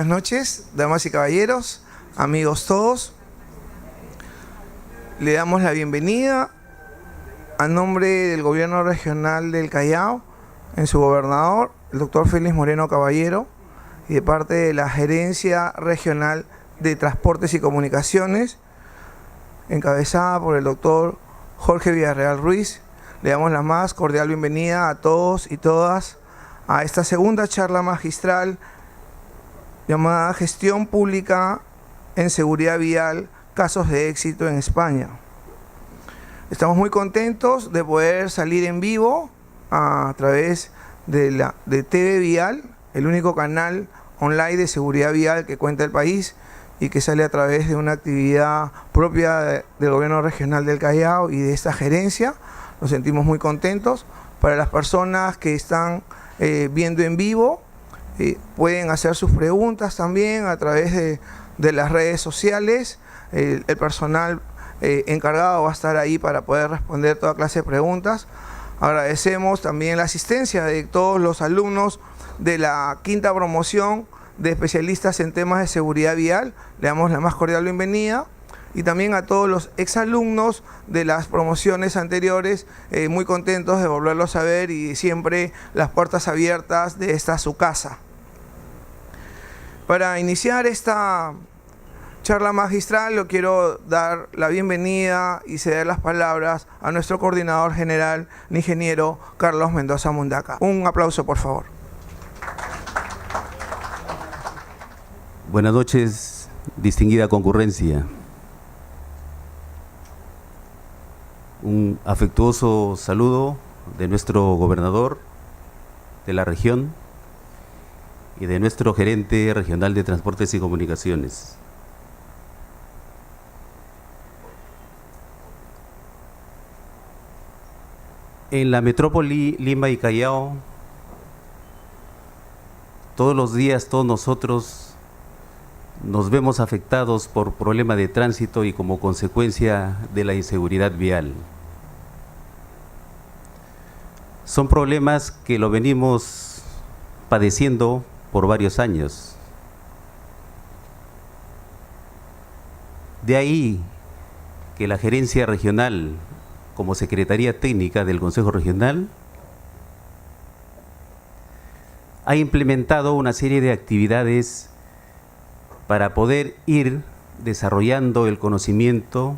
buenas noches, damas y caballeros, amigos todos. Le damos la bienvenida a nombre del Gobierno Regional del Callao, en su gobernador, el doctor Félix Moreno Caballero, y de parte de la Gerencia Regional de Transportes y Comunicaciones, encabezada por el doctor Jorge Villarreal Ruiz. Le damos la más cordial bienvenida a todos y todas a esta segunda charla magistral llamada Gestión Pública en Seguridad Vial, casos de éxito en España. Estamos muy contentos de poder salir en vivo a través de TV Vial, el único canal online de seguridad vial que cuenta el país y que sale a través de una actividad propia del Gobierno Regional del Callao y de esta gerencia. Nos sentimos muy contentos. Para las personas que están viendo en vivo, pueden hacer sus preguntas también a través de las redes sociales. El personal encargado va a estar ahí para poder responder toda clase de preguntas. Agradecemos también la asistencia de todos los alumnos de la quinta promoción de especialistas en temas de seguridad vial. Le damos la más cordial bienvenida. Y también a todos los exalumnos de las promociones anteriores, muy contentos de volverlos a ver y siempre las puertas abiertas de esta su casa. Para iniciar esta charla magistral, yo quiero dar la bienvenida y ceder las palabras a nuestro coordinador general, el ingeniero Carlos Mendoza Mundaca. Un aplauso, por favor. Buenas noches, distinguida concurrencia. Un afectuoso saludo de nuestro gobernador de la región y de nuestro gerente regional de Transportes y Comunicaciones. En la metrópoli Lima y Callao, todos los días, todos nosotros nos vemos afectados por problemas de tránsito y como consecuencia de la inseguridad vial. Son problemas que lo venimos padeciendo por varios años. De ahí que la gerencia regional, como Secretaría Técnica del Consejo Regional, ha implementado una serie de actividades para poder ir desarrollando el conocimiento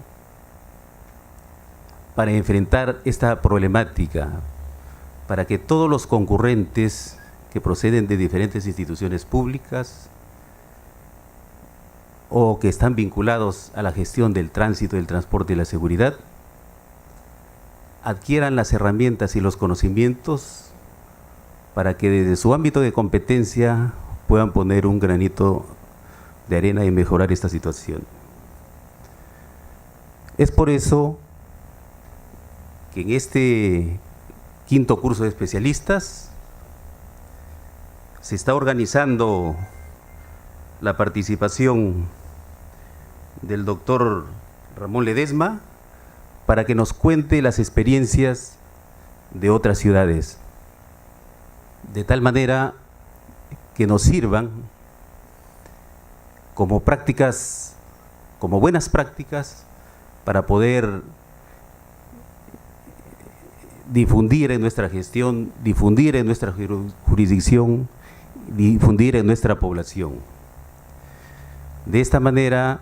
para enfrentar esta problemática, para que todos los concurrentes que proceden de diferentes instituciones públicas o que están vinculados a la gestión del tránsito, del transporte y la seguridad, adquieran las herramientas y los conocimientos para que desde su ámbito de competencia puedan poner un granito de arena y mejorar esta situación. Es por eso que en este quinto curso de especialistas se está organizando la participación del doctor Ramón Ledesma para que nos cuente las experiencias de otras ciudades, de tal manera que nos sirvan como prácticas, como buenas prácticas para poder difundir en nuestra gestión, difundir en nuestra jurisdicción, difundir en nuestra población. De esta manera,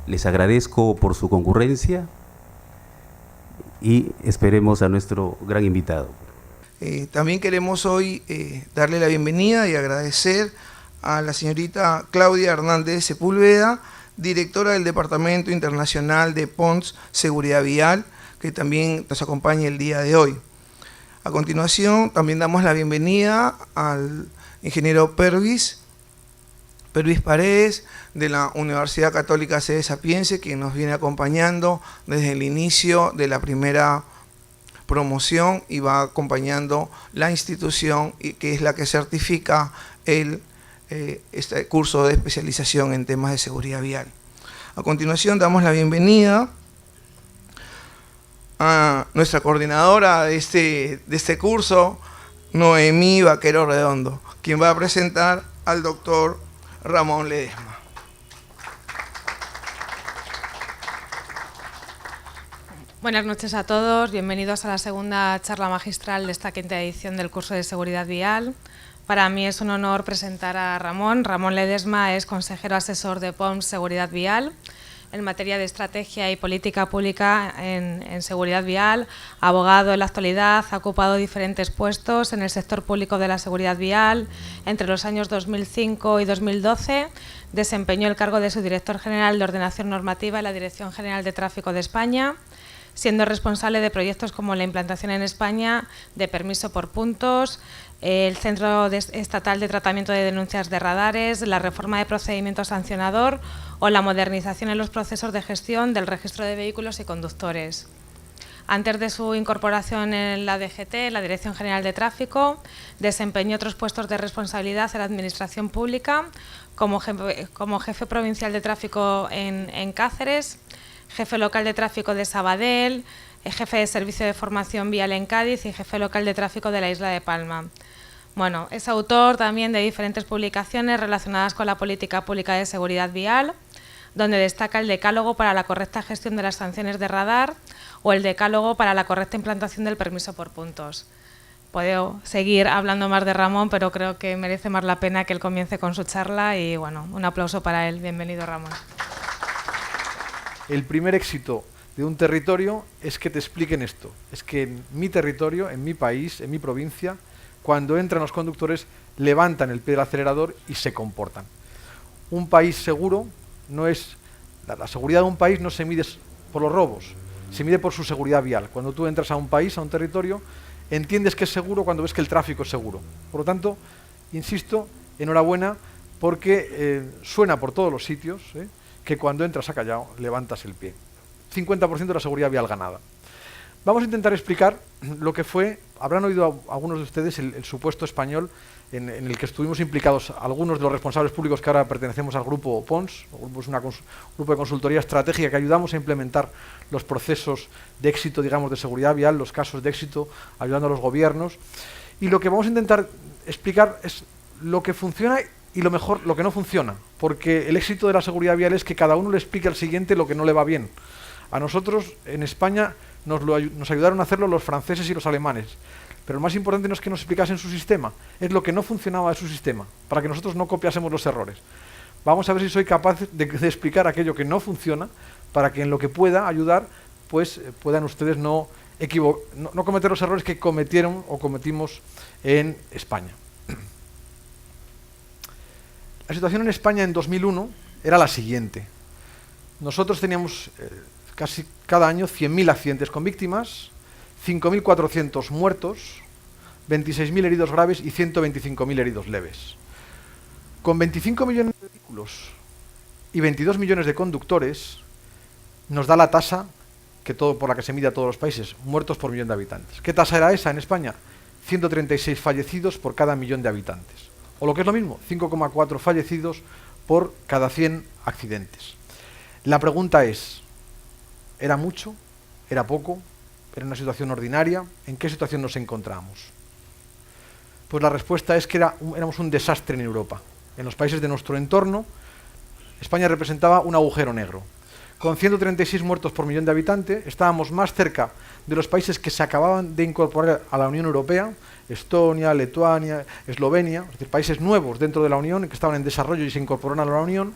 les agradezco por su concurrencia y esperemos a nuestro gran invitado. También queremos hoy darle la bienvenida y agradecer a la señorita Claudia Hernández Sepúlveda, directora del Departamento Internacional de PONS Seguridad Vial, que también nos acompaña el día de hoy. A continuación, también damos la bienvenida al ingeniero Pervis Paredes, de la Universidad Católica Sede Sapiense, que nos viene acompañando desde el inicio de la primera promoción y va acompañando la institución que es la que certifica este curso de especialización en temas de seguridad vial. A continuación damos la bienvenida a nuestra coordinadora de este curso, Noemí Vaquero Redondo, quien va a presentar al doctor Ramón Ledesma. Buenas noches a todos, bienvenidos a la segunda charla magistral de esta quinta edición del curso de Seguridad Vial. Para mí es un honor presentar a Ramón. Ramón Ledesma es consejero asesor de POMS Seguridad Vial en materia de estrategia y política pública en seguridad vial, abogado en la actualidad, ha ocupado diferentes puestos en el sector público de la seguridad vial. Entre los años 2005 y 2012 desempeñó el cargo de subdirector general de Ordenación Normativa en la Dirección General de Tráfico de España, siendo responsable de proyectos como la implantación en España de permiso por puntos, el Centro Estatal de Tratamiento de Denuncias de Radares, la reforma de procedimiento sancionador o la modernización en los procesos de gestión del registro de vehículos y conductores. Antes de su incorporación en la DGT, la Dirección General de Tráfico, desempeñó otros puestos de responsabilidad en la Administración Pública, como jefe provincial de tráfico en Cáceres, jefe local de tráfico de Sabadell, jefe de servicio de formación vial en Cádiz y jefe local de tráfico de la isla de Palma. Bueno, es autor también de diferentes publicaciones relacionadas con la política pública de seguridad vial, donde destaca el decálogo para la correcta gestión de las sanciones de radar o el decálogo para la correcta implantación del permiso por puntos. Puedo seguir hablando más de Ramón, pero creo que merece más la pena que él comience con su charla y bueno, un aplauso para él. Bienvenido, Ramón. El primer éxito de un territorio es que te expliquen esto. Es que en mi territorio, en mi país, en mi provincia, cuando entran los conductores, levantan el pie del acelerador y se comportan. Un país seguro no es... La seguridad de un país no se mide por los robos, se mide por su seguridad vial. Cuando tú entras a un país, a un territorio, entiendes que es seguro cuando ves que el tráfico es seguro. Por lo tanto, insisto, enhorabuena, porque suena por todos los sitios, que cuando entras a Callao levantas el pie. 50% de la seguridad vial ganada. Vamos a intentar explicar lo que fue, habrán oído algunos de ustedes el supuesto español en el que estuvimos implicados algunos de los responsables públicos que ahora pertenecemos al grupo PONS, es un grupo de consultoría estratégica que ayudamos a implementar los procesos de éxito, digamos, de seguridad vial, los casos de éxito, ayudando a los gobiernos. Y lo que vamos a intentar explicar es lo que funciona y lo mejor, lo que no funciona, porque el éxito de la seguridad vial es que cada uno le explique al siguiente lo que no le va bien. A nosotros, en España, nos ayudaron a hacerlo los franceses y los alemanes, pero lo más importante no es que nos explicasen su sistema, es lo que no funcionaba de su sistema, para que nosotros no copiásemos los errores. Vamos a ver si soy capaz de explicar aquello que no funciona, para que en lo que pueda ayudar, pues puedan ustedes no cometer los errores que cometieron o cometimos en España. La situación en España en 2001 era la siguiente. Nosotros teníamos casi cada año 100.000 accidentes con víctimas, 5.400 muertos, 26.000 heridos graves y 125.000 heridos leves. Con 25 millones de vehículos y 22 millones de conductores, nos da la tasa por la que se mide a todos los países, muertos por millón de habitantes. ¿Qué tasa era esa en España? 136 fallecidos por cada millón de habitantes. O lo que es lo mismo, 5,4 fallecidos por cada 100 accidentes. La pregunta es, ¿era mucho? ¿Era poco? ¿Era una situación ordinaria? ¿En qué situación nos encontramos? Pues la respuesta es que éramos un desastre en Europa. En los países de nuestro entorno, España representaba un agujero negro. Con 136 muertos por millón de habitantes, estábamos más cerca de los países que se acababan de incorporar a la Unión Europea, Estonia, Lituania, Eslovenia, es decir, países nuevos dentro de la Unión, que estaban en desarrollo y se incorporaron a la Unión,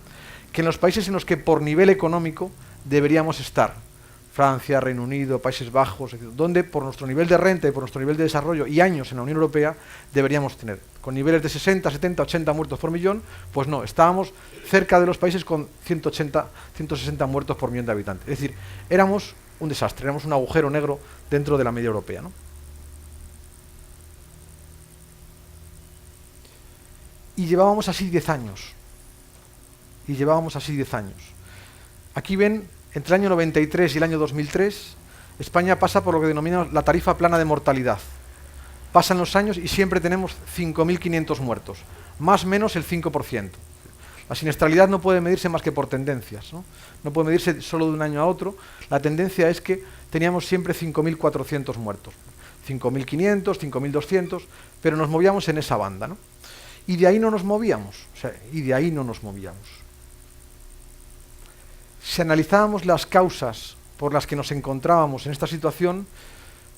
que en los países en los que por nivel económico deberíamos estar. Francia, Reino Unido, Países Bajos, donde por nuestro nivel de renta y por nuestro nivel de desarrollo y años en la Unión Europea deberíamos tener. Con niveles de 60, 70, 80 muertos por millón, pues no, estábamos cerca de los países con 180, 160 muertos por millón de habitantes. Es decir, éramos un desastre, éramos un agujero negro dentro de la media europea, ¿no? Y llevábamos así 10 años. Aquí ven, entre el año 93 y el año 2003, España pasa por lo que denominamos la tarifa plana de mortalidad. Pasan los años y siempre tenemos 5.500 muertos, más o menos el 5%. La siniestralidad no puede medirse más que por tendencias, ¿no? No puede medirse solo de un año a otro. La tendencia es que teníamos siempre 5.400 muertos, 5.500, 5.200, pero nos movíamos en esa banda, ¿no? Y de ahí no nos movíamos. Y de ahí no nos movíamos. Si analizábamos las causas por las que nos encontrábamos en esta situación,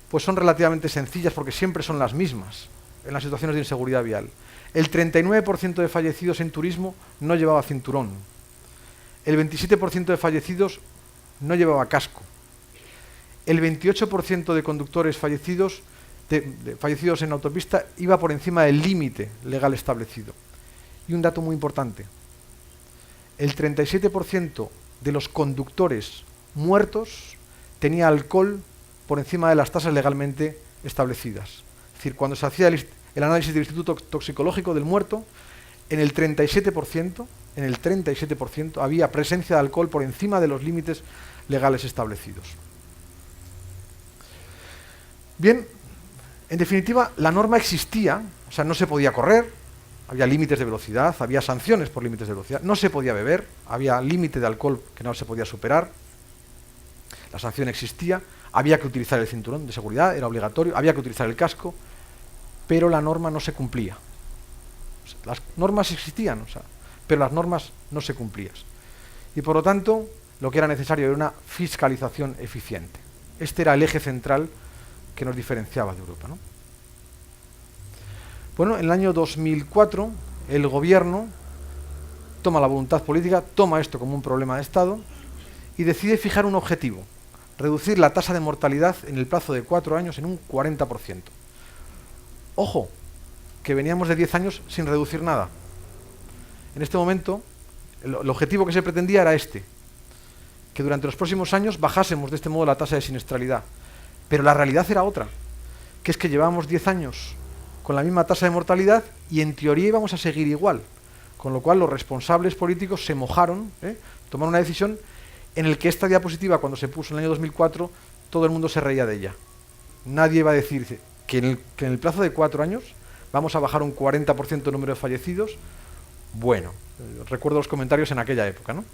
pues son relativamente sencillas porque siempre son las mismas en las situaciones de inseguridad vial. El 39% de fallecidos en turismo no llevaba cinturón. El 27% de fallecidos no llevaba casco. El 28% de conductores fallecidos en autopista iba por encima del límite legal establecido. Y un dato muy importante, el 37% de los conductores muertos tenía alcohol por encima de las tasas legalmente establecidas. Es decir, cuando se hacía el análisis del Instituto Toxicológico del muerto, en el 37% había presencia de alcohol por encima de los límites legales establecidos. Bien, en definitiva, la norma existía, o sea, no se podía correr, había límites de velocidad, había sanciones por límites de velocidad, no se podía beber, había límite de alcohol que no se podía superar, la sanción existía, había que utilizar el cinturón de seguridad, era obligatorio, había que utilizar el casco, pero la norma no se cumplía. O sea, las normas existían, pero las normas no se cumplían. Y por lo tanto, lo que era necesario era una fiscalización eficiente. Este era el eje central que nos diferenciaba de Europa, ¿no? Bueno, en el año 2004, el gobierno toma la voluntad política, toma esto como un problema de Estado y decide fijar un objetivo, reducir la tasa de mortalidad en el plazo de 4 años en un 40%. Ojo, que veníamos de 10 años sin reducir nada. En este momento, el objetivo que se pretendía era este, que durante los próximos años bajásemos de este modo la tasa de siniestralidad. Pero la realidad era otra, que es que llevábamos 10 años con la misma tasa de mortalidad y en teoría íbamos a seguir igual. Con lo cual los responsables políticos se mojaron, tomaron una decisión en la que esta diapositiva, cuando se puso en el año 2004, todo el mundo se reía de ella. Nadie iba a decir que en el plazo de 4 años vamos a bajar un 40% el número de fallecidos. Bueno, recuerdo los comentarios en aquella época, ¿no?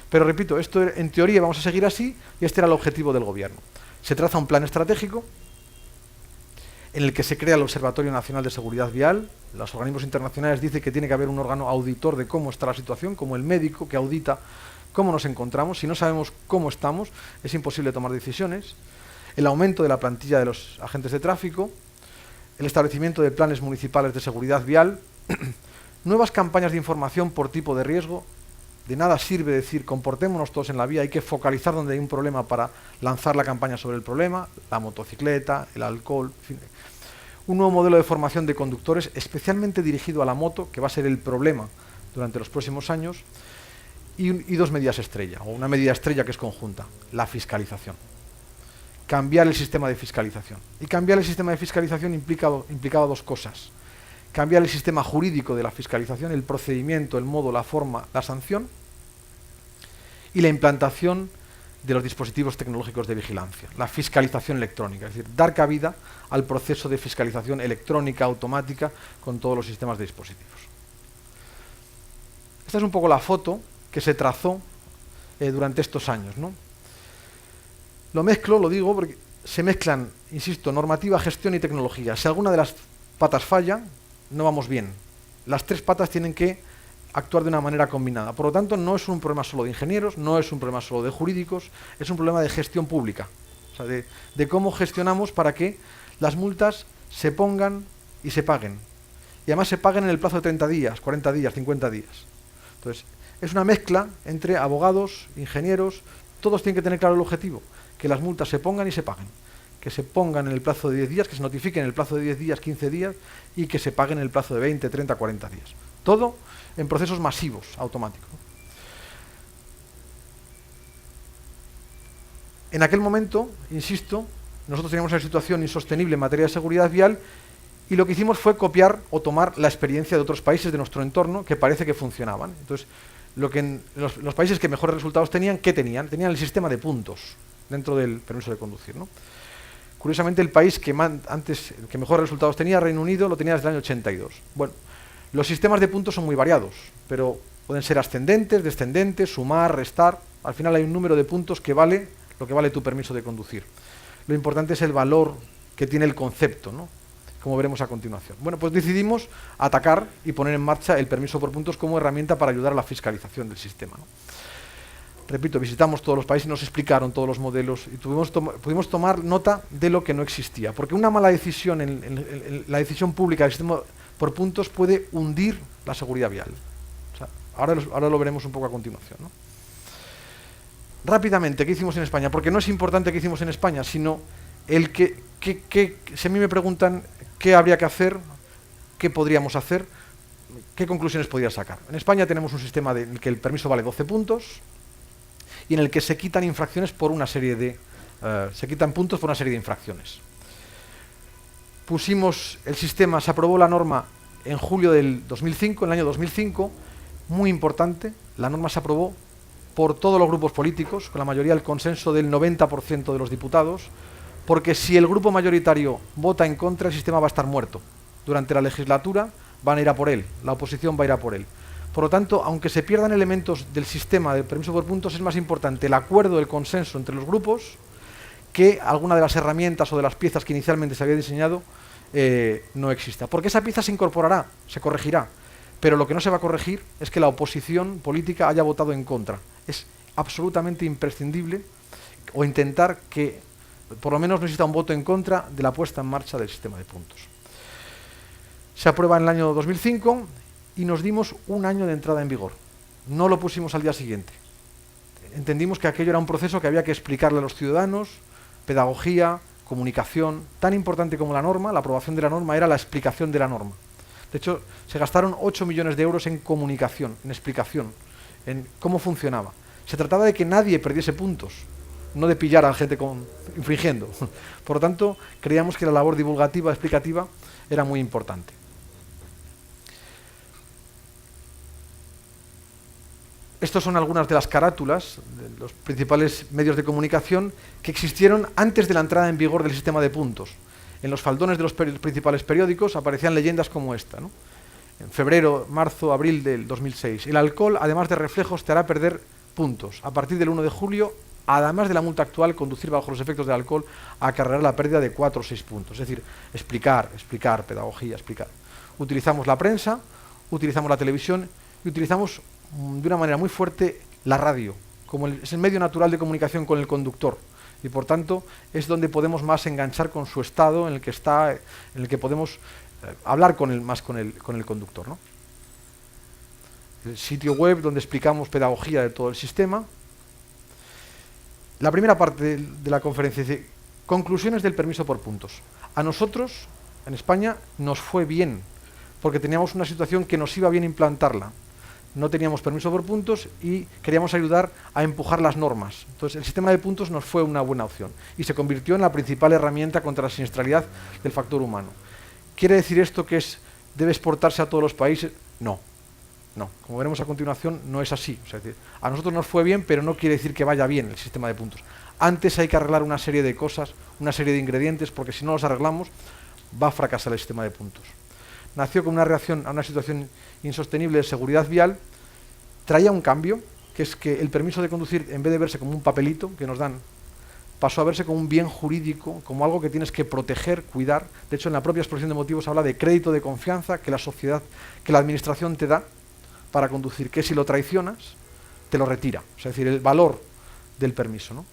Pero repito, esto en teoría vamos a seguir así y este era el objetivo del gobierno. Se traza un plan estratégico en el que se crea el Observatorio Nacional de Seguridad Vial. Los organismos internacionales dicen que tiene que haber un órgano auditor de cómo está la situación, como el médico que audita cómo nos encontramos. Si no sabemos cómo estamos, es imposible tomar decisiones. El aumento de la plantilla de los agentes de tráfico, el establecimiento de planes municipales de seguridad vial, nuevas campañas de información por tipo de riesgo. De nada sirve decir comportémonos todos en la vía, hay que focalizar donde hay un problema para lanzar la campaña sobre el problema, la motocicleta, el alcohol, en fin. Un nuevo modelo de formación de conductores especialmente dirigido a la moto, que va a ser el problema durante los próximos años, y 2 medidas estrella, o una medida estrella que es conjunta, la fiscalización. Cambiar el sistema de fiscalización. Y cambiar el sistema de fiscalización implicaba 2 cosas. Cambiar el sistema jurídico de la fiscalización, el procedimiento, el modo, la forma, la sanción, y la implantación de los dispositivos tecnológicos de vigilancia, la fiscalización electrónica, es decir, dar cabida al proceso de fiscalización electrónica, automática, con todos los sistemas de dispositivos. Esta es un poco la foto que se trazó durante estos años, ¿no? Lo mezclo, lo digo, porque se mezclan, insisto, normativa, gestión y tecnología. Si alguna de las patas falla, no vamos bien. Las 3 patas tienen que actuar de una manera combinada. Por lo tanto, no es un problema solo de ingenieros, no es un problema solo de jurídicos, es un problema de gestión pública. O sea, de cómo gestionamos para que las multas se pongan y se paguen. Y además se paguen en el plazo de 30 días, 40 días, 50 días. Entonces, es una mezcla entre abogados, ingenieros, todos tienen que tener claro el objetivo, que las multas se pongan y se paguen. Que se pongan en el plazo de 10 días, que se notifiquen en el plazo de 10 días, 15 días, y que se paguen en el plazo de 20, 30, 40 días. Todo en procesos masivos, automáticos. En aquel momento, insisto, nosotros teníamos una situación insostenible en materia de seguridad vial y lo que hicimos fue copiar o tomar la experiencia de otros países de nuestro entorno que parece que funcionaban. Entonces, los países que mejores resultados tenían, ¿qué tenían? Tenían el sistema de puntos dentro del permiso de conducir, ¿no? Curiosamente, el país que mejores resultados tenía, Reino Unido, lo tenía desde el año 82. Bueno, los sistemas de puntos son muy variados, pero pueden ser ascendentes, descendentes, sumar, restar. Al final hay un número de puntos que vale lo que vale tu permiso de conducir. Lo importante es el valor que tiene el concepto, ¿no? El como veremos a continuación. Bueno, pues decidimos atacar y poner en marcha el permiso por puntos como herramienta para ayudar a la fiscalización del sistema, ¿no? Repito, visitamos todos los países y nos explicaron todos los modelos y pudimos tomar nota de lo que no existía. Porque una mala decisión en la decisión pública del sistema por puntos puede hundir la seguridad vial. O sea, ahora lo veremos un poco a continuación, ¿no? Rápidamente, ¿qué hicimos en España? Porque no es importante qué hicimos en España, sino el si a mí me preguntan qué habría que hacer, qué podríamos hacer, qué conclusiones podría sacar. En España tenemos un sistema en el que el permiso vale 12 puntos, y en el que se quitan infracciones por una serie de puntos por una serie de infracciones. Pusimos el sistema, se aprobó la norma en julio del 2005, en el año 2005, muy importante, la norma se aprobó por todos los grupos políticos, con la mayoría del consenso del 90% de los diputados, porque si el grupo mayoritario vota en contra, el sistema va a estar muerto. Durante la legislatura van a ir a por él, la oposición va a ir a por él. Por lo tanto, aunque se pierdan elementos del sistema de permiso por puntos, es más importante el acuerdo, el consenso entre los grupos, que alguna de las herramientas o de las piezas que inicialmente se había diseñado no exista. Porque esa pieza se incorporará, se corregirá, pero lo que no se va a corregir es que la oposición política haya votado en contra. Es absolutamente imprescindible o intentar que por lo menos no exista un voto en contra de la puesta en marcha del sistema de puntos. Se aprueba en el año 2005 y nos dimos un año de entrada en vigor. No lo pusimos al día siguiente. Entendimos que aquello era un proceso que había que explicarle a los ciudadanos, pedagogía, comunicación. Tan importante como la norma, la aprobación de la norma, era la explicación de la norma. De hecho, se gastaron 8 millones de euros en comunicación, en explicación, en cómo funcionaba. Se trataba de que nadie perdiese puntos, no de pillar a la gente infringiendo. Por lo tanto, creíamos que la labor divulgativa, explicativa, era muy importante. Estas son algunas de las carátulas de los principales medios de comunicación que existieron antes de la entrada en vigor del sistema de puntos. En los faldones de los principales periódicos aparecían leyendas como esta, ¿no? En febrero, marzo, abril del 2006. El alcohol, además de reflejos, te hará perder puntos. A partir del 1 de julio, además de la multa actual, conducir bajo los efectos del alcohol acarreará la pérdida de 4 o 6 puntos. Es decir, explicar, pedagogía, explicar. Utilizamos la prensa, utilizamos la televisión y utilizamos de una manera muy fuerte la radio, como es el medio natural de comunicación con el conductor, y por tanto es donde podemos más enganchar con su estado en el que está, en el que podemos hablar más con el conductor, ¿no? El sitio web donde explicamos pedagogía de todo el sistema. La primera parte de la conferencia dice: conclusiones del permiso por puntos. A nosotros, en España, nos fue bien, porque teníamos una situación que nos iba bien implantarla. No teníamos permiso por puntos y queríamos ayudar a empujar las normas. Entonces, el sistema de puntos nos fue una buena opción y se convirtió en la principal herramienta contra la siniestralidad del factor humano. ¿Quiere decir esto que debe exportarse a todos los países? No. Como veremos a continuación, no es así. O sea, a nosotros nos fue bien, pero no quiere decir que vaya bien el sistema de puntos. Antes hay que arreglar una serie de cosas, una serie de ingredientes, porque si no los arreglamos, va a fracasar el sistema de puntos. Nació como una reacción a una situación insostenible de seguridad vial, traía un cambio, que es que el permiso de conducir, en vez de verse como un papelito que nos dan, pasó a verse como un bien jurídico, como algo que tienes que proteger, cuidar. De hecho, en la propia exposición de motivos habla de crédito de confianza que la sociedad, que la administración te da para conducir, que si lo traicionas, te lo retira. O sea, es decir, el valor del permiso, ¿no?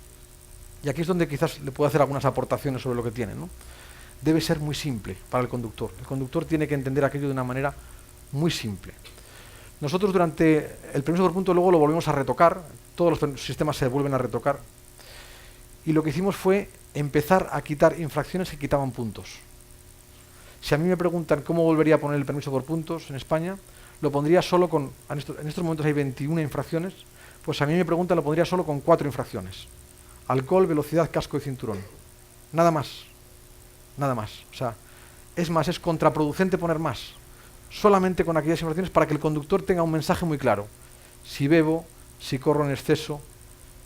Y aquí es donde quizás le puedo hacer algunas aportaciones sobre lo que tiene, ¿no? Debe ser muy simple para el conductor. El conductor tiene que entender aquello de una manera muy simple. Nosotros durante el permiso por punto luego lo volvimos a retocar, todos los sistemas se vuelven a retocar, y lo que hicimos fue empezar a quitar infracciones que quitaban puntos. Si a mí me preguntan cómo volvería a poner el permiso por puntos en España, lo pondría solo con, en estos momentos hay 21 infracciones, pues a mí me preguntan lo pondría solo con 4 infracciones. Alcohol, velocidad, casco y cinturón. Nada más. Nada más. O sea, es más, es contraproducente poner más. Solamente con aquellas infracciones para que el conductor tenga un mensaje muy claro. Si bebo, si corro en exceso,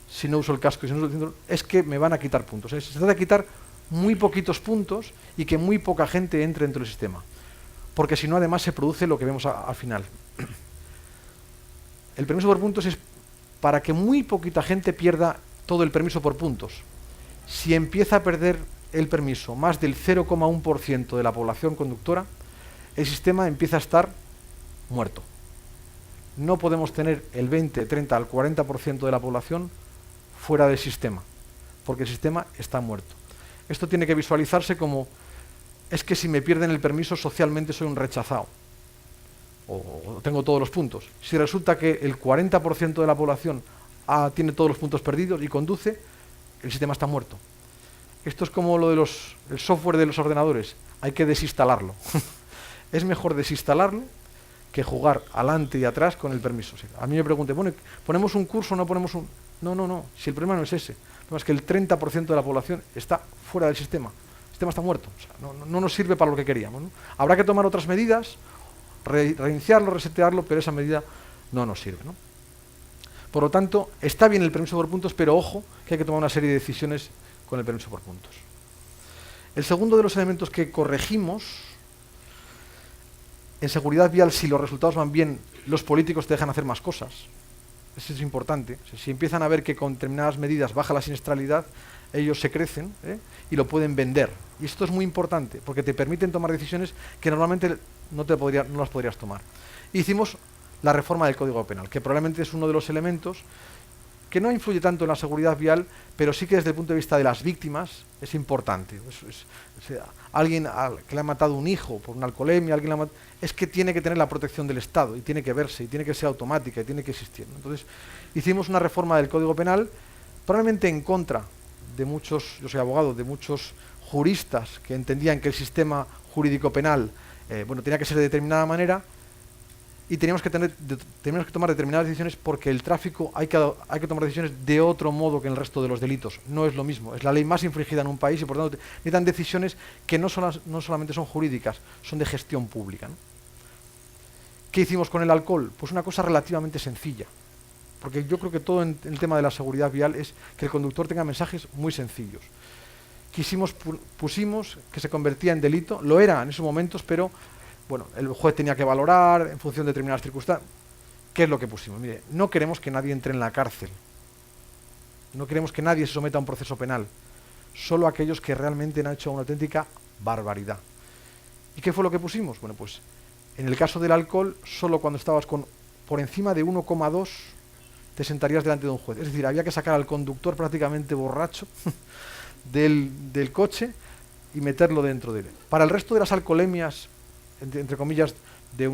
si no uso el casco y si no uso el cinturón, es que me van a quitar puntos. Se trata de quitar muy poquitos puntos y que muy poca gente entre dentro del sistema. Porque si no, además, se produce lo que vemos al final. El permiso por puntos es para que muy poquita gente pierda todo el permiso por puntos. Si empieza a perder el permiso más del 0,1% de la población conductora, el sistema empieza a estar muerto. No podemos tener el 20, 30, al 40% de la población fuera del sistema, porque el sistema está muerto. Esto tiene que visualizarse como, es que si me pierden el permiso socialmente soy un rechazado, o tengo todos los puntos. Si resulta que el 40% de la población tiene todos los puntos perdidos y conduce, el sistema está muerto. Esto es como lo de el software de los ordenadores, hay que desinstalarlo. Es mejor desinstalarlo que jugar adelante y atrás con el permiso. A mí me preguntan, bueno, ¿ponemos un curso o no ponemos un...? No, si el problema no es ese. El problema es que el 30% de la población está fuera del sistema. El sistema está muerto. O sea, no nos sirve para lo que queríamos, ¿no? Habrá que tomar otras medidas, reiniciarlo, resetearlo, pero esa medida no nos sirve, ¿no? Por lo tanto, está bien el permiso por puntos, pero ojo, que hay que tomar una serie de decisiones con el permiso por puntos. El segundo de los elementos que corregimos, en seguridad vial, si los resultados van bien, los políticos te dejan hacer más cosas. Eso es importante. O sea, si empiezan a ver que con determinadas medidas baja la siniestralidad, ellos se crecen y lo pueden vender. Y esto es muy importante, porque te permiten tomar decisiones que normalmente no las podrías tomar. Hicimos la reforma del Código Penal, que probablemente es uno de los elementos que no influye tanto en la seguridad vial, pero sí que desde el punto de vista de las víctimas es importante. O sea, alguien que le ha matado un hijo por una alcoholemia, es que tiene que tener la protección del Estado, y tiene que verse, y tiene que ser automática, y tiene que existir, ¿no? Entonces, hicimos una reforma del Código Penal, probablemente en contra de muchos, yo soy abogado, de muchos juristas que entendían que el sistema jurídico penal tenía que ser de determinada manera, y teníamos que tomar determinadas decisiones porque el tráfico hay que tomar decisiones de otro modo que en el resto de los delitos. No es lo mismo. Es la ley más infringida en un país y por tanto necesitan decisiones que no solamente son jurídicas, son de gestión pública, ¿no? ¿Qué hicimos con el alcohol? Pues una cosa relativamente sencilla. Porque yo creo que todo en el tema de la seguridad vial es que el conductor tenga mensajes muy sencillos. Pusimos que se convertía en delito, lo era en esos momentos, pero bueno, el juez tenía que valorar en función de determinadas circunstancias. ¿Qué es lo que pusimos? Mire, no queremos que nadie entre en la cárcel. No queremos que nadie se someta a un proceso penal. Solo aquellos que realmente han hecho una auténtica barbaridad. ¿Y qué fue lo que pusimos? Bueno, pues en el caso del alcohol, solo cuando estabas por encima de 1,2 te sentarías delante de un juez. Es decir, había que sacar al conductor prácticamente borracho del coche y meterlo dentro de él. Para el resto de las alcoholemias, entre comillas, de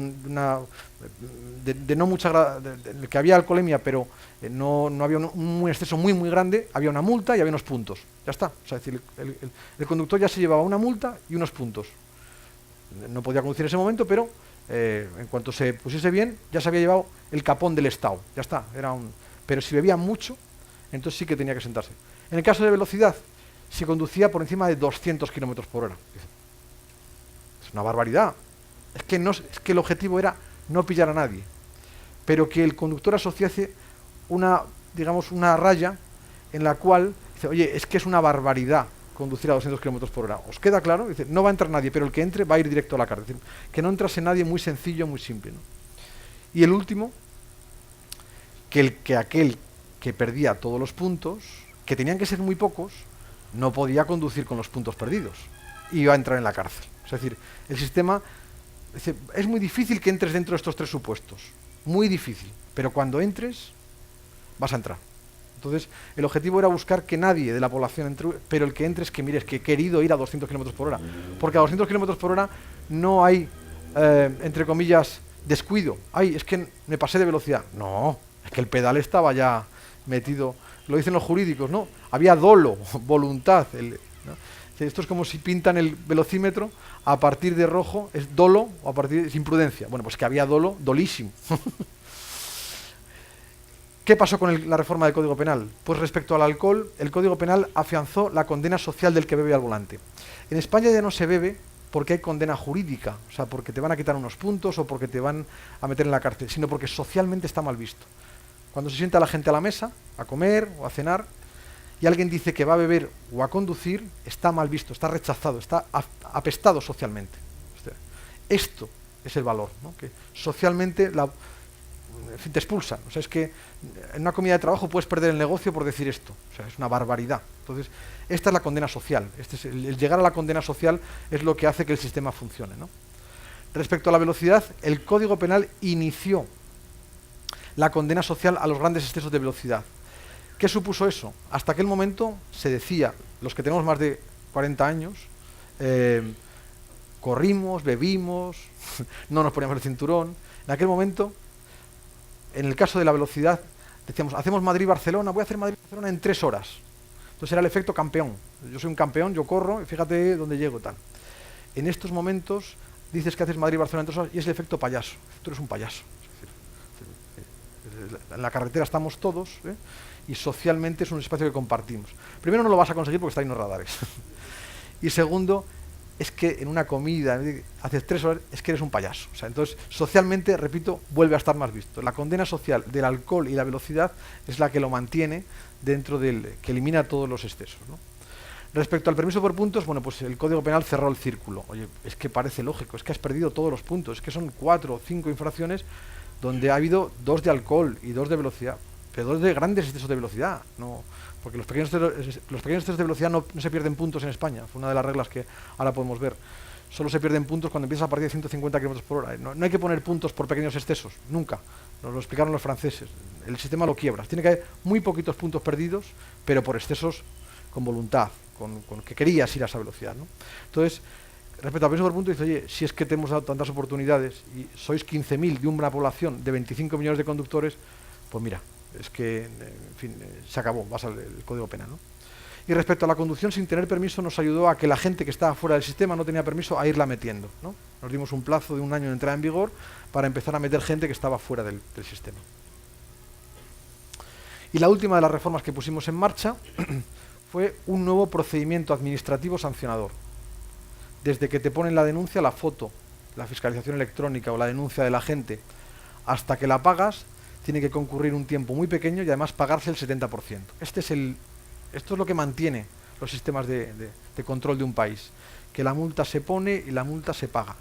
no mucha de que había alcoholemia, pero no había un exceso muy grande, había una multa y había unos puntos. Ya está. O sea, es decir, el conductor ya se llevaba una multa y unos puntos. No podía conducir en ese momento, pero en cuanto se pusiese bien, ya se había llevado el capón del Estado. Ya está. Pero si bebía mucho, entonces sí que tenía que sentarse. En el caso de velocidad, si conducía por encima de 200 km por hora. Es una barbaridad. Es que el objetivo era no pillar a nadie, pero que el conductor asociase una raya en la cual dice, oye, es que es una barbaridad conducir a 200 km por hora. ¿Os queda claro? Dice, no va a entrar nadie, pero el que entre va a ir directo a la cárcel. Es decir, que no entrase nadie, muy sencillo, muy simple, ¿no? Y el último, que aquel que perdía todos los puntos, que tenían que ser muy pocos, no podía conducir con los puntos perdidos. Y iba a entrar en la cárcel. Es decir, el sistema... Es muy difícil que entres dentro de estos tres supuestos, muy difícil, pero cuando entres, vas a entrar. Entonces, el objetivo era buscar que nadie de la población entre, pero el que entres, que mires, que he querido ir a 200 km por hora, porque a 200 km por hora no hay, entre comillas, descuido. Ay, es que me pasé de velocidad. No, es que el pedal estaba ya metido, lo dicen los jurídicos, ¿no? Había dolo, voluntad, ¿no? Esto es como si pintan el velocímetro, a partir de rojo es dolo o a partir de imprudencia. Bueno, pues que había dolo, dolísimo. ¿Qué pasó con la reforma del Código Penal? Pues respecto al alcohol, el Código Penal afianzó la condena social del que bebe al volante. En España ya no se bebe porque hay condena jurídica, o sea, porque te van a quitar unos puntos o porque te van a meter en la cárcel, sino porque socialmente está mal visto. Cuando se sienta la gente a la mesa, a comer o a cenar, y alguien dice que va a beber o a conducir, está mal visto, está rechazado, está apestado socialmente. Esto es el valor, ¿no? Que socialmente en fin, te expulsan. O sea, es que en una comida de trabajo puedes perder el negocio por decir esto. O sea, es una barbaridad. Entonces, esta es la condena social. El llegar a la condena social es lo que hace que el sistema funcione, ¿no? Respecto a la velocidad, el Código Penal inició la condena social a los grandes excesos de velocidad. ¿Qué supuso eso? Hasta aquel momento se decía, los que tenemos más de 40 años, corrimos, bebimos, no nos poníamos el cinturón. En aquel momento, en el caso de la velocidad, decíamos, hacemos Madrid-Barcelona, voy a hacer Madrid-Barcelona en 3 horas. Entonces era el efecto campeón. Yo soy un campeón, yo corro, y fíjate dónde llego, tal. En estos momentos dices que haces Madrid-Barcelona en 3 horas y es el efecto payaso. Tú eres un payaso. En la carretera estamos todos, y socialmente es un espacio que compartimos. Primero, no lo vas a conseguir porque está ahí los radares. Y segundo, es que en una comida haces 3 horas, es que eres un payaso. O sea, entonces, socialmente, repito, vuelve a estar más visto. La condena social del alcohol y la velocidad es la que lo mantiene dentro del, que elimina todos los excesos, ¿no? Respecto al permiso por puntos, bueno, pues el Código Penal cerró el círculo. Oye, es que parece lógico, es que has perdido todos los puntos, es que son 4 o 5 infracciones donde ha habido 2 de alcohol y 2 de velocidad, pero 2 de grandes excesos de velocidad, no, porque los pequeños excesos de velocidad no se pierden puntos en España, fue una de las reglas que ahora podemos ver. Solo se pierden puntos cuando empiezas a partir de 150 km por hora. No hay que poner puntos por pequeños excesos, nunca. Nos lo explicaron los franceses. El sistema lo quiebras. Tiene que haber muy poquitos puntos perdidos, pero por excesos con voluntad, con que querías ir a esa velocidad, ¿no? Entonces, respecto al permiso por puntos, dice, oye, si es que te hemos dado tantas oportunidades y sois 15.000 de una población de 25 millones de conductores, pues mira, es que, en fin, se acabó, vas al Código Penal, ¿no? Y respecto a la conducción sin tener permiso, nos ayudó a que la gente que estaba fuera del sistema no tenía permiso a irla metiendo, ¿no? Nos dimos un plazo de 1 año de entrada en vigor para empezar a meter gente que estaba fuera del sistema. Y la última de las reformas que pusimos en marcha fue un nuevo procedimiento administrativo sancionador. Desde que te ponen la denuncia, la foto, la fiscalización electrónica o la denuncia de la gente, hasta que la pagas, tiene que concurrir un tiempo muy pequeño y además pagarse el 70%. Esto es lo que mantiene los sistemas de control de un país, que la multa se pone y la multa se paga.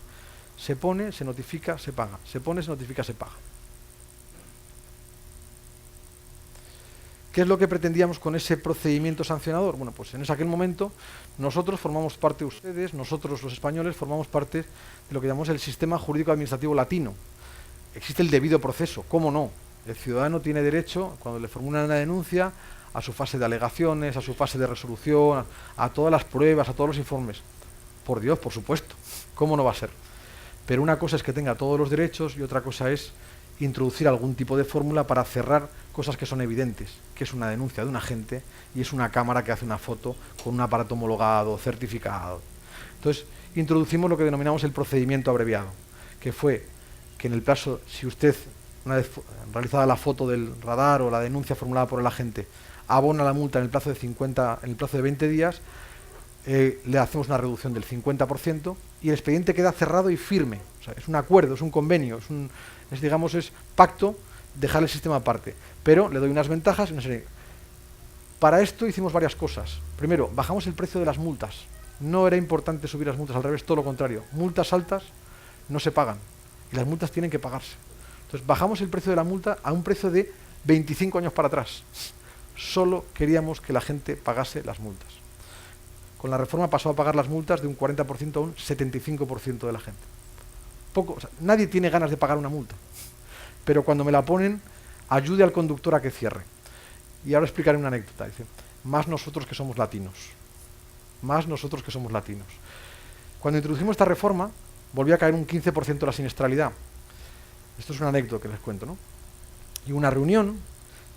Se pone, se notifica, se paga. Se pone, se notifica, se paga. ¿Qué es lo que pretendíamos con ese procedimiento sancionador? Bueno, pues en aquel momento nosotros formamos parte, ustedes, nosotros los españoles, formamos parte de lo que llamamos el sistema jurídico administrativo latino. Existe el debido proceso, ¿cómo no? El ciudadano tiene derecho, cuando le formulan una denuncia, a su fase de alegaciones, a su fase de resolución, a todas las pruebas, a todos los informes. Por Dios, por supuesto, ¿cómo no va a ser? Pero una cosa es que tenga todos los derechos y otra cosa es introducir algún tipo de fórmula para cerrar cosas que son evidentes, que es una denuncia de un agente y es una cámara que hace una foto con un aparato homologado, certificado. Entonces, introducimos lo que denominamos el procedimiento abreviado, que fue que en el plazo, si usted, una vez realizada la foto del radar o la denuncia formulada por el agente, abona la multa en el plazo de 20 días, le hacemos una reducción del 50% y el expediente queda cerrado y firme. O sea, es un acuerdo, es un convenio, es pacto, dejar el sistema aparte. Pero le doy unas ventajas y una serie. Para esto hicimos varias cosas. Primero, bajamos el precio de las multas. No era importante subir las multas, al revés, todo lo contrario. Multas altas no se pagan y las multas tienen que pagarse. Entonces bajamos el precio de la multa a un precio de 25 años para atrás. Solo queríamos que la gente pagase las multas. Con la reforma pasó a pagar las multas de un 40% a un 75% de la gente. Nadie tiene ganas de pagar una multa, pero cuando me la ponen, ayude al conductor a que cierre. Y ahora explicaré una anécdota. Dice, más nosotros que somos latinos. Más nosotros que somos latinos. Cuando introdujimos esta reforma, volvió a caer un 15% la siniestralidad. Esto es una anécdota que les cuento, ¿no? Y una reunión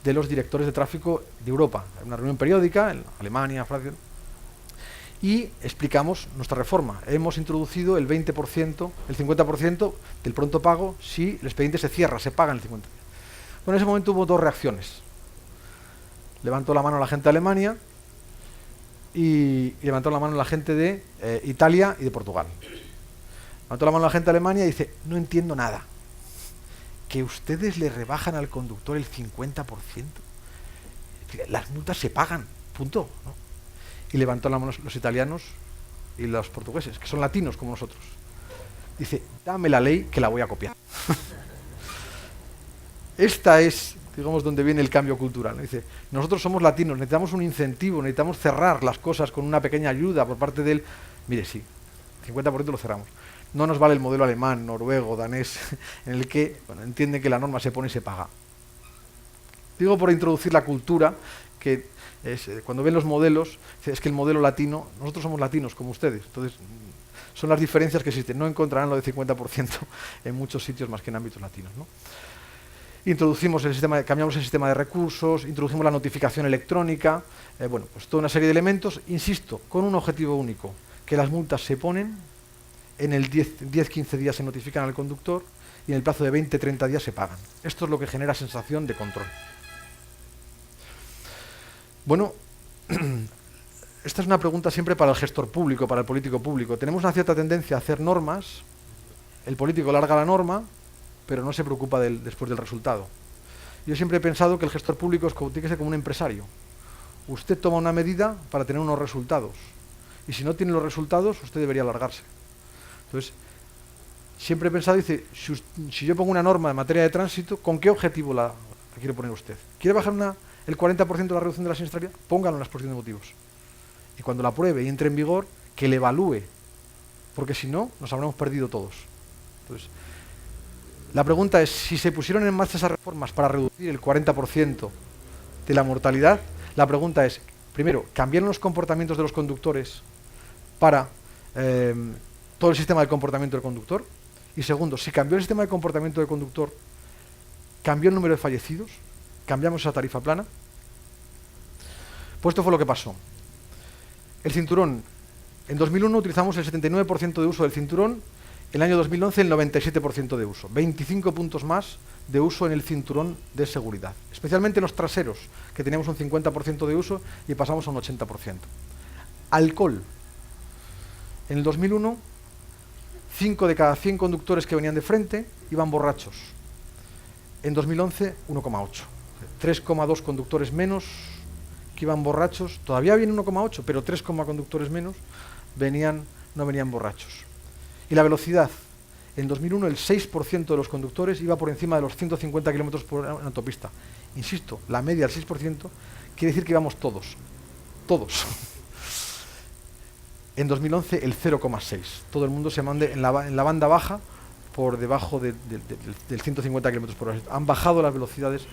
de los directores de tráfico de Europa, una reunión periódica en Alemania, Francia, y explicamos nuestra reforma. Hemos introducido el 20%, el 50% del pronto pago si el expediente se cierra, se paga en el 50%. Bueno, en ese momento hubo 2 reacciones. Levantó la mano la gente de Alemania y levantó la mano la gente de Italia y de Portugal. Levantó la mano la gente de Alemania y dice, no entiendo nada. Que ustedes le rebajan al conductor el 50%. Las multas se pagan, punto, ¿no? Y levantó la mano los italianos y los portugueses, que son latinos como nosotros. Dice, dame la ley que la voy a copiar. esta es, digamos, donde viene el cambio cultural, ¿no? Dice, nosotros somos latinos, necesitamos un incentivo, necesitamos cerrar las cosas con una pequeña ayuda por parte del... Mire, sí, 50% lo cerramos. No nos vale el modelo alemán, noruego, danés, en el que entienden que la norma se pone y se paga. Digo por introducir la cultura, que es, cuando ven los modelos, es que el modelo latino, nosotros somos latinos como ustedes, entonces son las diferencias que existen. No encontrarán lo de 50% en muchos sitios más que en ámbitos latinos, ¿no? Introducimos el sistema, cambiamos el sistema de recursos, introducimos la notificación electrónica, bueno, pues toda una serie de elementos, insisto, con un objetivo único, que las multas se ponen, en el 10-15 días se notifican al conductor y en el plazo de 20-30 días se pagan. Esto es lo que genera sensación de control. Bueno, esta es una pregunta siempre para el gestor público, para el político público. Tenemos una cierta tendencia a hacer normas, el político larga la norma, pero no se preocupa después del resultado. Yo siempre he pensado que el gestor público tiene que ser como un empresario. Usted toma una medida para tener unos resultados, y si no tiene los resultados, usted debería largarse. Entonces, siempre he pensado, dice, si yo pongo una norma en materia de tránsito, ¿con qué objetivo la quiere poner usted? ¿Quiere bajar el 40% de la reducción de la siniestralidad? Póngalo en la exposición de motivos. Y cuando la apruebe y entre en vigor, que le evalúe, porque si no, nos habremos perdido todos. Entonces, la pregunta es, si se pusieron en marcha esas reformas para reducir el 40% de la mortalidad, la pregunta es, primero, ¿cambiaron los comportamientos de los conductores para todo el sistema de comportamiento del conductor? Y segundo, si cambió el sistema de comportamiento del conductor, ¿cambió el número de fallecidos? ¿Cambiamos esa tarifa plana? Pues esto fue lo que pasó. El cinturón, en 2001 utilizamos el 79% de uso del cinturón, en el año 2011 el 97% de uso, 25 puntos más de uso en el cinturón de seguridad, especialmente los traseros, que teníamos un 50% de uso y pasamos a un 80%. Alcohol. En el 2001, 5 de cada 100 conductores que venían de frente iban borrachos. En 2011, 1,8. 3,2 conductores menos que iban borrachos. Todavía viene 1,8, pero 3, conductores menos no venían borrachos. Y la velocidad. En 2001 el 6% de los conductores iba por encima de los 150 km por hora en autopista. Insisto, la media del 6% quiere decir que íbamos todos. Todos. En 2011 el 0,6. Todo el mundo se mande en la banda baja por debajo del 150 km por hora. Han bajado las velocidades.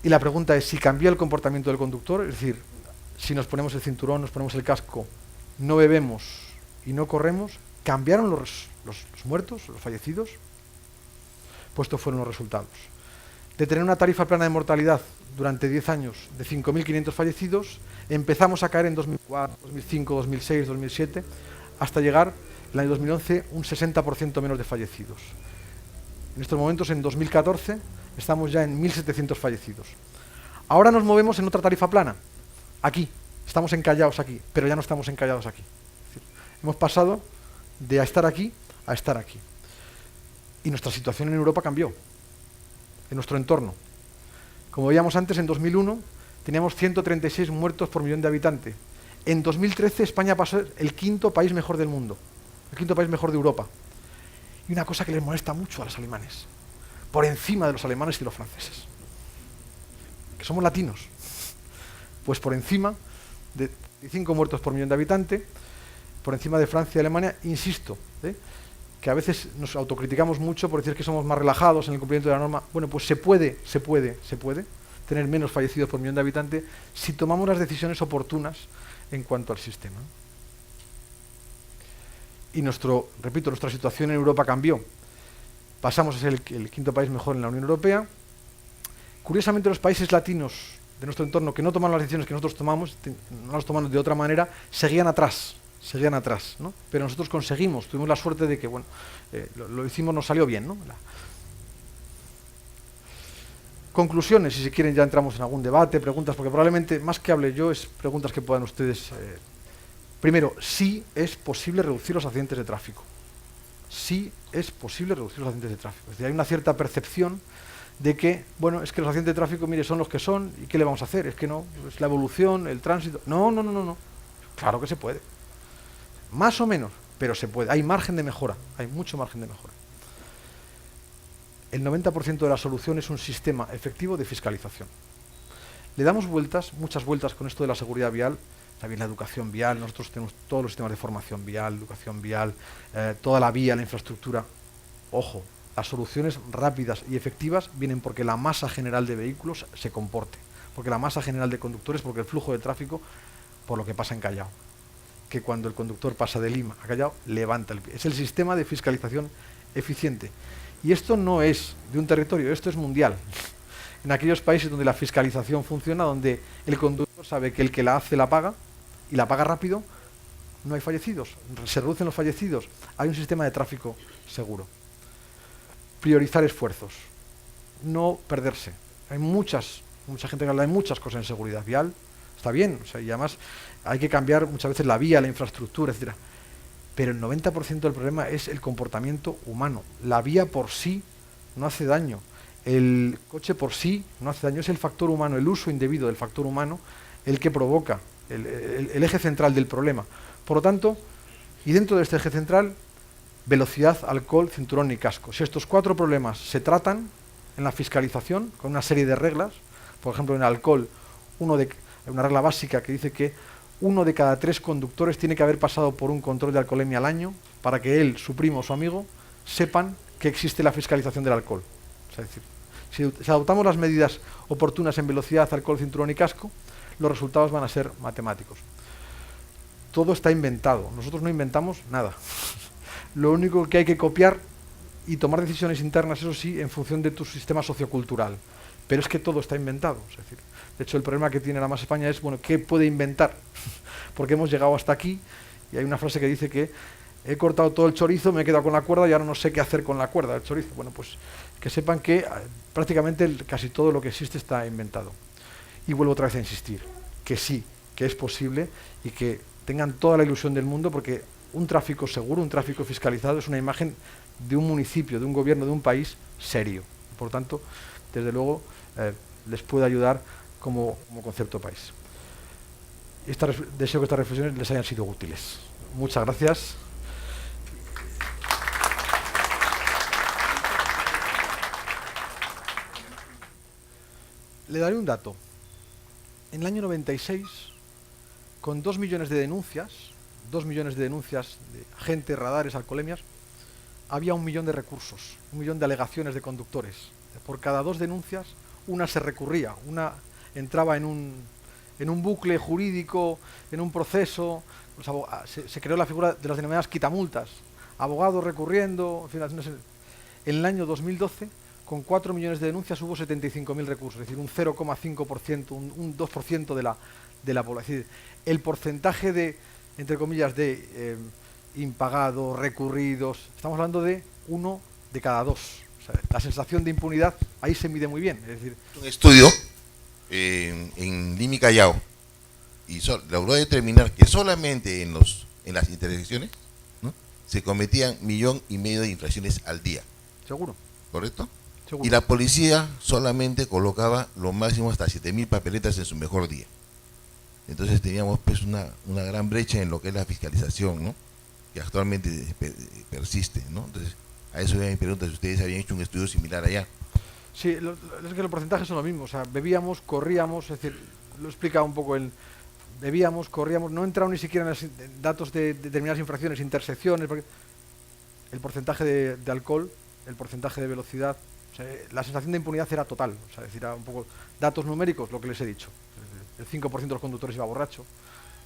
Y la pregunta es, si cambió el comportamiento del conductor, es decir, si nos ponemos el cinturón, nos ponemos el casco, no bebemos y no corremos, ¿cambiaron los muertos, los fallecidos? Pues estos fueron los resultados. De tener una tarifa plana de mortalidad durante 10 años de 5.500 fallecidos, empezamos a caer en 2004, 2005, 2006, 2007, hasta llegar, el año 2011, un 60% menos de fallecidos. En estos momentos, en 2014, estamos ya en 1.700 fallecidos. Ahora nos movemos en otra tarifa plana, aquí, estamos encallados aquí, pero ya no estamos encallados aquí. Es decir, hemos pasado de estar aquí a estar aquí. Y nuestra situación en Europa cambió, en nuestro entorno. Como veíamos antes, en 2001 teníamos 136 muertos por millón de habitantes. En 2013 España pasó a ser el 5º país mejor del mundo, el 5º país mejor de Europa. Y una cosa que les molesta mucho a los alemanes, por encima de los alemanes y los franceses, que somos latinos, pues por encima de 5 muertos por millón de habitantes, por encima de Francia y Alemania, insisto, que a veces nos autocriticamos mucho por decir que somos más relajados en el cumplimiento de la norma. Bueno, pues se puede tener menos fallecidos por millón de habitantes si tomamos las decisiones oportunas en cuanto al sistema. Y nuestra situación en Europa cambió. Pasamos a ser el 5º país mejor en la Unión Europea. Curiosamente, los países latinos de nuestro entorno que no tomaron las decisiones que nosotros tomamos, no las tomaron de otra manera, seguían atrás, ¿no? Pero nosotros tuvimos la suerte de que, bueno, lo hicimos, nos salió bien, ¿no? Conclusiones, si quieren ya entramos en algún debate, preguntas, porque probablemente más que hable yo es preguntas que puedan ustedes... Primero, sí es posible reducir los accidentes de tráfico. Sí es posible reducir los accidentes de tráfico. Es decir, hay una cierta percepción de que, bueno, es que los accidentes de tráfico, mire, son los que son, ¿y qué le vamos a hacer? Es que no, es la evolución, el tránsito... No. Claro que se puede. Más o menos, pero se puede. Hay margen de mejora, hay mucho margen de mejora. el 90% de la solución es un sistema efectivo de fiscalización. Le damos vueltas, muchas vueltas con esto de la seguridad vial, también la educación vial, nosotros tenemos todos los sistemas de formación vial, educación vial, toda la vía, la infraestructura. Ojo, las soluciones rápidas y efectivas vienen porque la masa general de vehículos se comporte, porque la masa general de conductores, porque el flujo de tráfico, por lo que pasa en Callao, que cuando el conductor pasa de Lima a Callao, levanta el pie. Es el sistema de fiscalización eficiente. Y esto no es de un territorio, esto es mundial. En aquellos países donde la fiscalización funciona, donde el conductor sabe que el que la hace la paga, y la paga rápido, no hay fallecidos, se reducen los fallecidos, hay un sistema de tráfico seguro. Priorizar esfuerzos, no perderse. Hay mucha gente que habla de muchas cosas en seguridad vial, está bien, o sea, y además hay que cambiar muchas veces la vía, la infraestructura, etcétera. Pero el 90% del problema es el comportamiento humano. La vía por sí no hace daño, el coche por sí no hace daño, es el factor humano, el uso indebido del factor humano el que provoca el eje central del problema. Por lo tanto, y dentro de este eje central, velocidad, alcohol, cinturón y casco. Si estos 4 problemas se tratan en la fiscalización con una serie de reglas, por ejemplo en alcohol, una regla básica que dice que 1 de cada 3 conductores tiene que haber pasado por un control de alcoholemia al año para que él, su primo o su amigo sepan que existe la fiscalización del alcohol. O sea, es decir, si adoptamos las medidas oportunas en velocidad, alcohol, cinturón y casco, los resultados van a ser matemáticos. Todo está inventado, nosotros no inventamos nada. Lo único que hay que copiar y tomar decisiones internas, eso sí, en función de tu sistema sociocultural. Pero es que todo está inventado. Es decir, de hecho, el problema que tiene la Más España es, bueno, ¿qué puede inventar? Porque hemos llegado hasta aquí y hay una frase que dice que he cortado todo el chorizo, me he quedado con la cuerda y ahora no sé qué hacer con la cuerda del chorizo. Bueno, pues que sepan que prácticamente casi todo lo que existe está inventado. Y vuelvo otra vez a insistir, que sí, que es posible y que tengan toda la ilusión del mundo, porque un tráfico seguro, un tráfico fiscalizado es una imagen de un municipio, de un gobierno, de un país serio. Por tanto, desde luego, les puede ayudar como concepto país. Deseo que estas reflexiones les hayan sido útiles. Muchas gracias. Le daré un dato. En el año 96, con 2 millones de denuncias, 2 millones de denuncias de agentes, radares, alcoholemias, había 1 millón de recursos, 1 millón de alegaciones de conductores. Por cada 2 denuncias, una se recurría, una entraba en un bucle jurídico, en un proceso. Se creó la figura de las denominadas quitamultas, abogados recurriendo. En fin, en el año 2012, con 4 millones de denuncias hubo 75.000 recursos, es decir, un 0,5%, un 2% de la población. Es decir, el porcentaje de, entre comillas, de impagados, recurridos, estamos hablando de 1 de cada 2. O sea, la sensación de impunidad ahí se mide muy bien. Es decir, un estudio en Lima y Callao y logró determinar que solamente en las intersecciones, ¿no?, se cometían 1,5 millones de infracciones al día. ¿Seguro? ¿Correcto? Seguro. Y la policía solamente colocaba lo máximo hasta 7.000 papeletas en su mejor día. Entonces teníamos pues una gran brecha en lo que es la fiscalización, ¿no?, que actualmente persiste, ¿no? Entonces, a eso me pregunta si ustedes habían hecho un estudio similar allá. Sí, es que los porcentajes son los mismos. O sea, bebíamos, corríamos, es decir, lo he explicado un poco bebíamos, corríamos, no he entrado ni siquiera en los datos de determinadas infracciones, intersecciones, porque el porcentaje de alcohol, el porcentaje de velocidad, o sea, la sensación de impunidad era total. O sea, es decir, era un poco datos numéricos, lo que les he dicho. El 5% de los conductores iba borracho,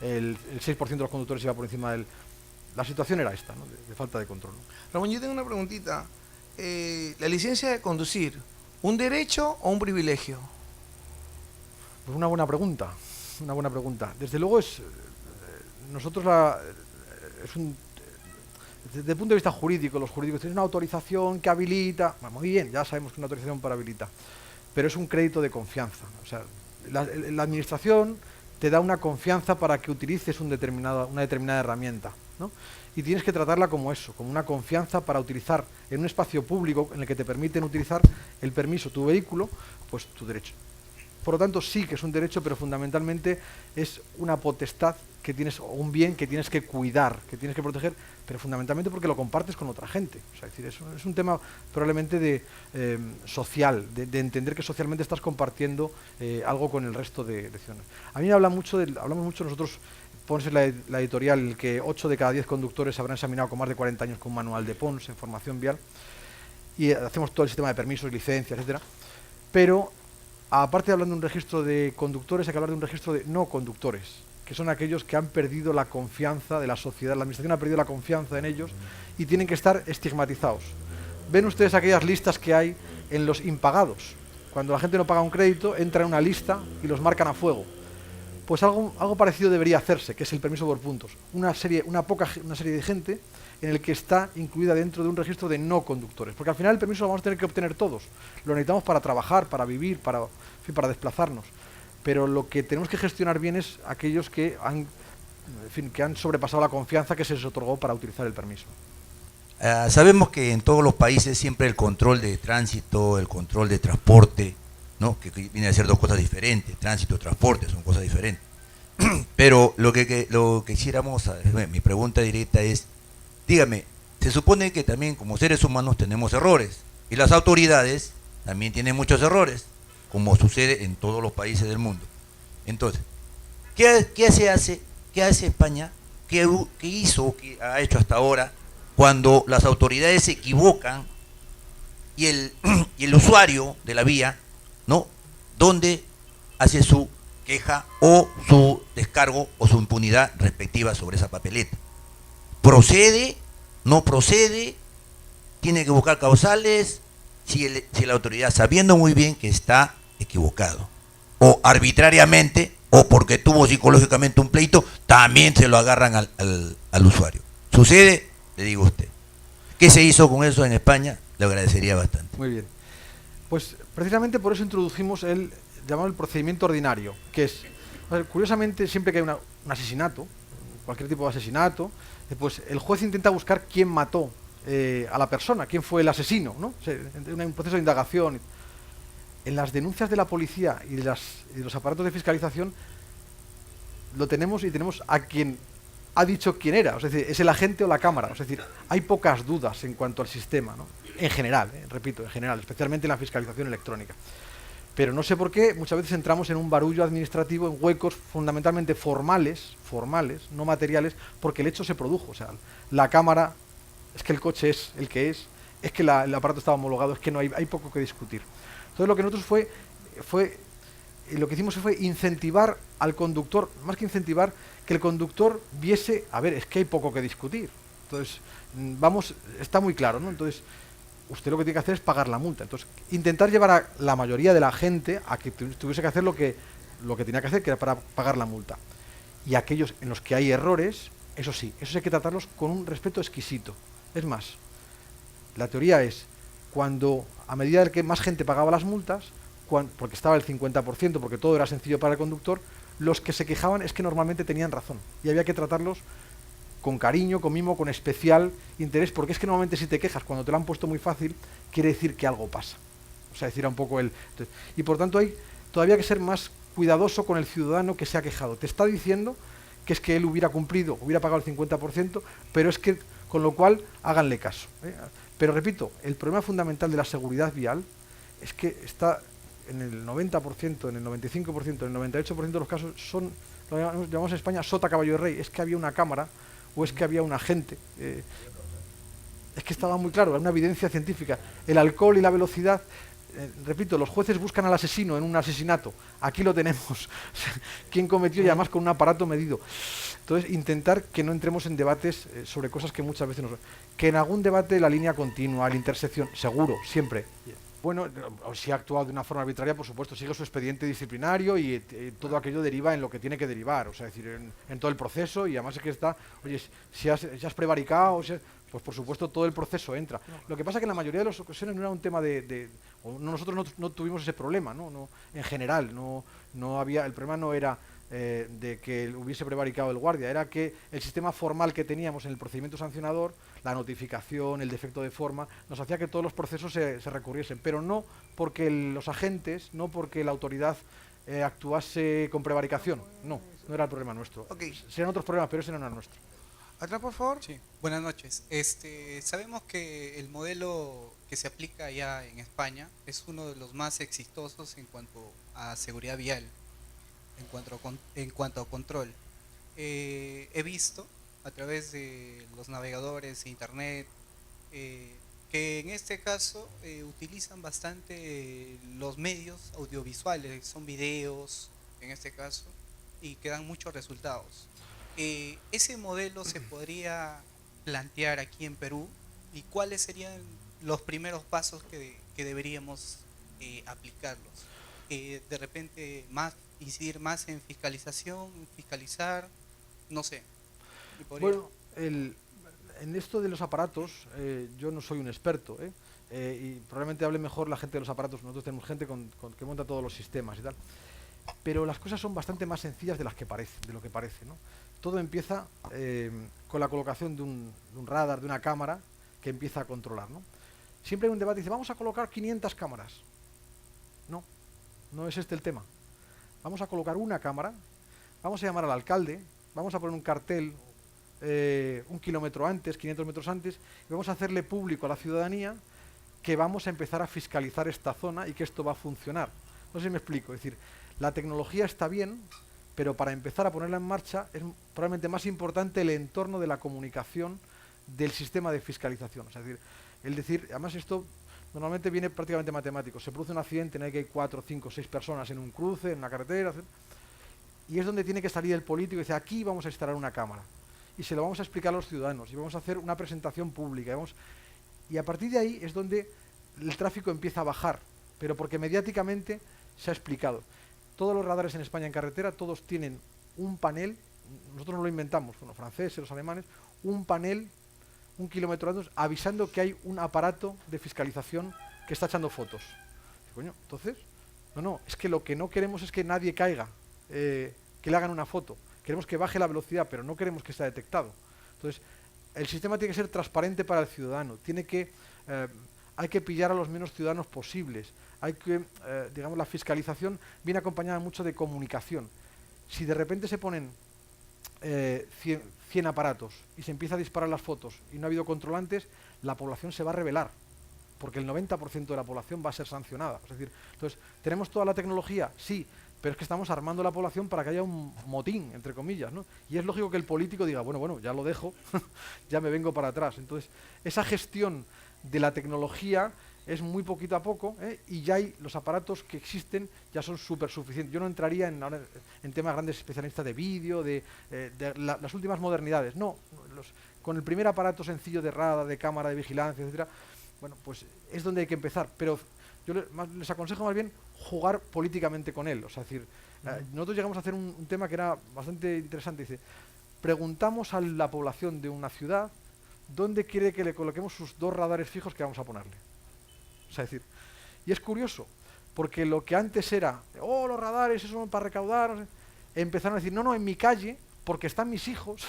el 6% de los conductores iba por encima del... La situación era esta, ¿no?, de falta de control, ¿no? Ramón, yo tengo una preguntita. ¿La licencia de conducir, un derecho o un privilegio? Pues una buena pregunta, una buena pregunta. Desde luego nosotros desde el punto de vista jurídico, los jurídicos tienen una autorización que habilita, bueno, muy bien, ya sabemos que una autorización para habilita, pero es un crédito de confianza. O sea, la administración te da una confianza para que utilices una determinada herramienta, ¿no? Y tienes que tratarla como eso, como una confianza para utilizar en un espacio público en el que te permiten utilizar el permiso, tu vehículo, pues tu derecho. Por lo tanto, sí que es un derecho, pero fundamentalmente es una potestad que tienes, o un bien que tienes que cuidar, que tienes que proteger, pero fundamentalmente porque lo compartes con otra gente. O sea, es decir, es un tema probablemente de social, de entender que socialmente estás compartiendo algo con el resto de ciudadanos. A mí me hablamos mucho nosotros, Pons es la editorial que 8 de cada 10 conductores habrán examinado con más de 40 años con un manual de Pons en formación vial, y hacemos todo el sistema de permisos, licencias, etcétera. Pero aparte de hablar de un registro de conductores, hay que hablar de un registro de no conductores, que son aquellos que han perdido la confianza de la sociedad. La administración ha perdido la confianza en ellos y tienen que estar estigmatizados. Ven ustedes aquellas listas que hay en los impagados. Cuando la gente no paga un crédito, entra en una lista y los marcan a fuego. Pues algo parecido debería hacerse, que es el permiso por puntos. Una serie de gente en el que está incluida dentro de un registro de no conductores. Porque al final el permiso lo vamos a tener que obtener todos. Lo necesitamos para trabajar, para vivir, para desplazarnos. Pero lo que tenemos que gestionar bien es aquellos que han sobrepasado la confianza que se les otorgó para utilizar el permiso. Sabemos que en todos los países siempre el control de tránsito, el control de transporte, ¿no? Que viene a ser dos cosas diferentes, tránsito y transporte son cosas diferentes. Pero lo que quisiéramos saber, mi pregunta directa es, dígame, se supone que también como seres humanos tenemos errores, y las autoridades también tienen muchos errores, como sucede en todos los países del mundo. Entonces, ¿qué hace España? ¿Qué hizo, qué ha hecho hasta ahora, cuando las autoridades se equivocan y el usuario de la vía, ¿no?, donde hace su queja o su descargo o su impunidad respectiva sobre esa papeleta? ¿Procede? ¿No procede? ¿Tiene que buscar causales? Si la autoridad, sabiendo muy bien que está equivocado, o arbitrariamente, o porque tuvo psicológicamente un pleito, también se lo agarran al usuario. ¿Sucede? Le digo a usted. ¿Qué se hizo con eso en España? Le agradecería bastante. Muy bien. Pues precisamente por eso introducimos el llamado el procedimiento ordinario, que es, curiosamente, siempre que hay un asesinato, cualquier tipo de asesinato, pues el juez intenta buscar quién mató a la persona, quién fue el asesino, ¿no? O sea, un proceso de indagación. En las denuncias de la policía y de los aparatos de fiscalización lo tenemos, y tenemos a quien ha dicho quién era, es decir, es el agente o la cámara. Es decir, hay pocas dudas en cuanto al sistema, ¿no? En general, repito, en general, especialmente en la fiscalización electrónica. Pero no sé por qué muchas veces entramos en un barullo administrativo, en huecos fundamentalmente formales, no materiales, porque el hecho se produjo. O sea, la cámara, es que el coche es el que es que el aparato estaba homologado, es que no hay poco que discutir. Entonces lo que nosotros lo que hicimos fue incentivar al conductor, más que incentivar, que el conductor viese, a ver, es que hay poco que discutir. Entonces, está muy claro, ¿no? Entonces, usted lo que tiene que hacer es pagar la multa. Entonces, intentar llevar a la mayoría de la gente a que tuviese que hacer lo que tenía que hacer, que era para pagar la multa. Y aquellos en los que hay errores, eso sí, esos hay que tratarlos con un respeto exquisito. Es más, la teoría es, cuando a medida que más gente pagaba las multas, porque estaba el 50%, porque todo era sencillo para el conductor, los que se quejaban es que normalmente tenían razón. Y había que tratarlos con cariño, con mimo, con especial interés, porque es que normalmente si te quejas cuando te lo han puesto muy fácil, quiere decir que algo pasa. O sea, decir un poco y por tanto hay todavía que ser más cuidadoso con el ciudadano que se ha quejado. Te está diciendo que es que él hubiera cumplido, hubiera pagado el 50%, pero es que, con lo cual, háganle caso. Pero repito, el problema fundamental de la seguridad vial es que está en el 90%, en el 95%, en el 98% de los casos son, lo llamamos en España, sota caballo de rey. Es que había una cámara o es que había un agente. Es que estaba muy claro, era una evidencia científica. El alcohol y la velocidad, repito, los jueces buscan al asesino en un asesinato. Aquí lo tenemos. ¿Quién cometió? Y además con un aparato medido. Entonces, intentar que no entremos en debates sobre cosas que muchas veces que en algún debate la línea continua, la intersección, seguro, siempre. Bueno, si ha actuado de una forma arbitraria, por supuesto, sigue su expediente disciplinario y todo aquello deriva en lo que tiene que derivar, o sea, es decir, en todo el proceso, y además es que está, oye, si has prevaricado, pues por supuesto todo el proceso entra. Lo que pasa es que en la mayoría de las ocasiones no era un tema nosotros no tuvimos ese problema, ¿no? En general, no había, el problema no era de que hubiese prevaricado el guardia, era que el sistema formal que teníamos en el procedimiento sancionador, la notificación, el defecto de forma, nos hacía que todos los procesos se recurriesen, pero no porque los agentes, no porque la autoridad actuase con prevaricación. No, no era el problema nuestro. Ok. Serían otros problemas, pero ese no era el nuestro. Atrás, por favor. Sí, buenas noches. Sabemos que el modelo que se aplica allá en España es uno de los más exitosos en cuanto a seguridad vial, en cuanto a control. He visto a través de los navegadores, internet, que en este caso utilizan bastante los medios audiovisuales, son videos en este caso, y que dan muchos resultados. ¿Ese modelo se podría plantear aquí en Perú? ¿Y cuáles serían los primeros pasos que deberíamos aplicarlos? De repente incidir más en fiscalizar, no sé. Bueno, en esto de los aparatos, yo no soy un experto, y probablemente hable mejor la gente de los aparatos. Nosotros tenemos gente que monta todos los sistemas y tal. Pero las cosas son bastante más sencillas de lo que parece, ¿no? Todo empieza con la colocación de un radar, de una cámara que empieza a controlar, ¿no? Siempre hay un debate, dice, vamos a colocar 500 cámaras. No, no es este el tema. Vamos a colocar una cámara, vamos a llamar al alcalde, vamos a poner un cartel 1 kilómetro antes, 500 metros antes, y vamos a hacerle público a la ciudadanía que vamos a empezar a fiscalizar esta zona y que esto va a funcionar. No sé si me explico, es decir, la tecnología está bien, pero para empezar a ponerla en marcha es probablemente más importante el entorno de la comunicación del sistema de fiscalización. Es decir, además esto normalmente viene prácticamente matemático. Se produce un accidente en el que hay 4, 5, 6 personas en un cruce, en una carretera, y es donde tiene que salir el político y dice, aquí vamos a instalar una cámara. Y se lo vamos a explicar a los ciudadanos, y vamos a hacer una presentación pública. Y a partir de ahí es donde el tráfico empieza a bajar, pero porque mediáticamente se ha explicado. Todos los radares en España en carretera, todos tienen un panel, nosotros no lo inventamos, los franceses, los alemanes, un panel, 1 kilómetro antes, avisando que hay un aparato de fiscalización que está echando fotos. Coño, entonces, no, es que lo que no queremos es que nadie caiga, que le hagan una foto. Queremos que baje la velocidad, pero no queremos que sea detectado. Entonces, el sistema tiene que ser transparente para el ciudadano, hay que pillar a los menos ciudadanos posibles. Digamos, la fiscalización viene acompañada mucho de comunicación. Si de repente se ponen 100 aparatos y se empieza a disparar las fotos y no ha habido controlantes, la población se va a rebelar, porque el 90% de la población va a ser sancionada. Es decir, entonces, ¿tenemos toda la tecnología? Sí, pero es que estamos armando a la población para que haya un motín, entre comillas, ¿no? Y es lógico que el político diga, bueno, ya lo dejo, ya me vengo para atrás. Entonces, esa gestión de la tecnología es muy poquito a poco, y ya hay los aparatos que existen, ya son súper suficientes. Yo no entraría en temas grandes especialistas de vídeo, las últimas modernidades. No, con el primer aparato sencillo de radar, de cámara de vigilancia, etcétera, bueno, pues es donde hay que empezar. Pero yo les aconsejo más bien jugar políticamente con él. O sea, es decir, nosotros llegamos a hacer un tema que era bastante interesante. Dice, preguntamos a la población de una ciudad dónde quiere que le coloquemos sus 2 radares fijos que vamos a ponerle. O sea, es decir, y es curioso, porque lo que antes era, los radares, eso son para recaudar, no sé, empezaron a decir, no, en mi calle, porque están mis hijos,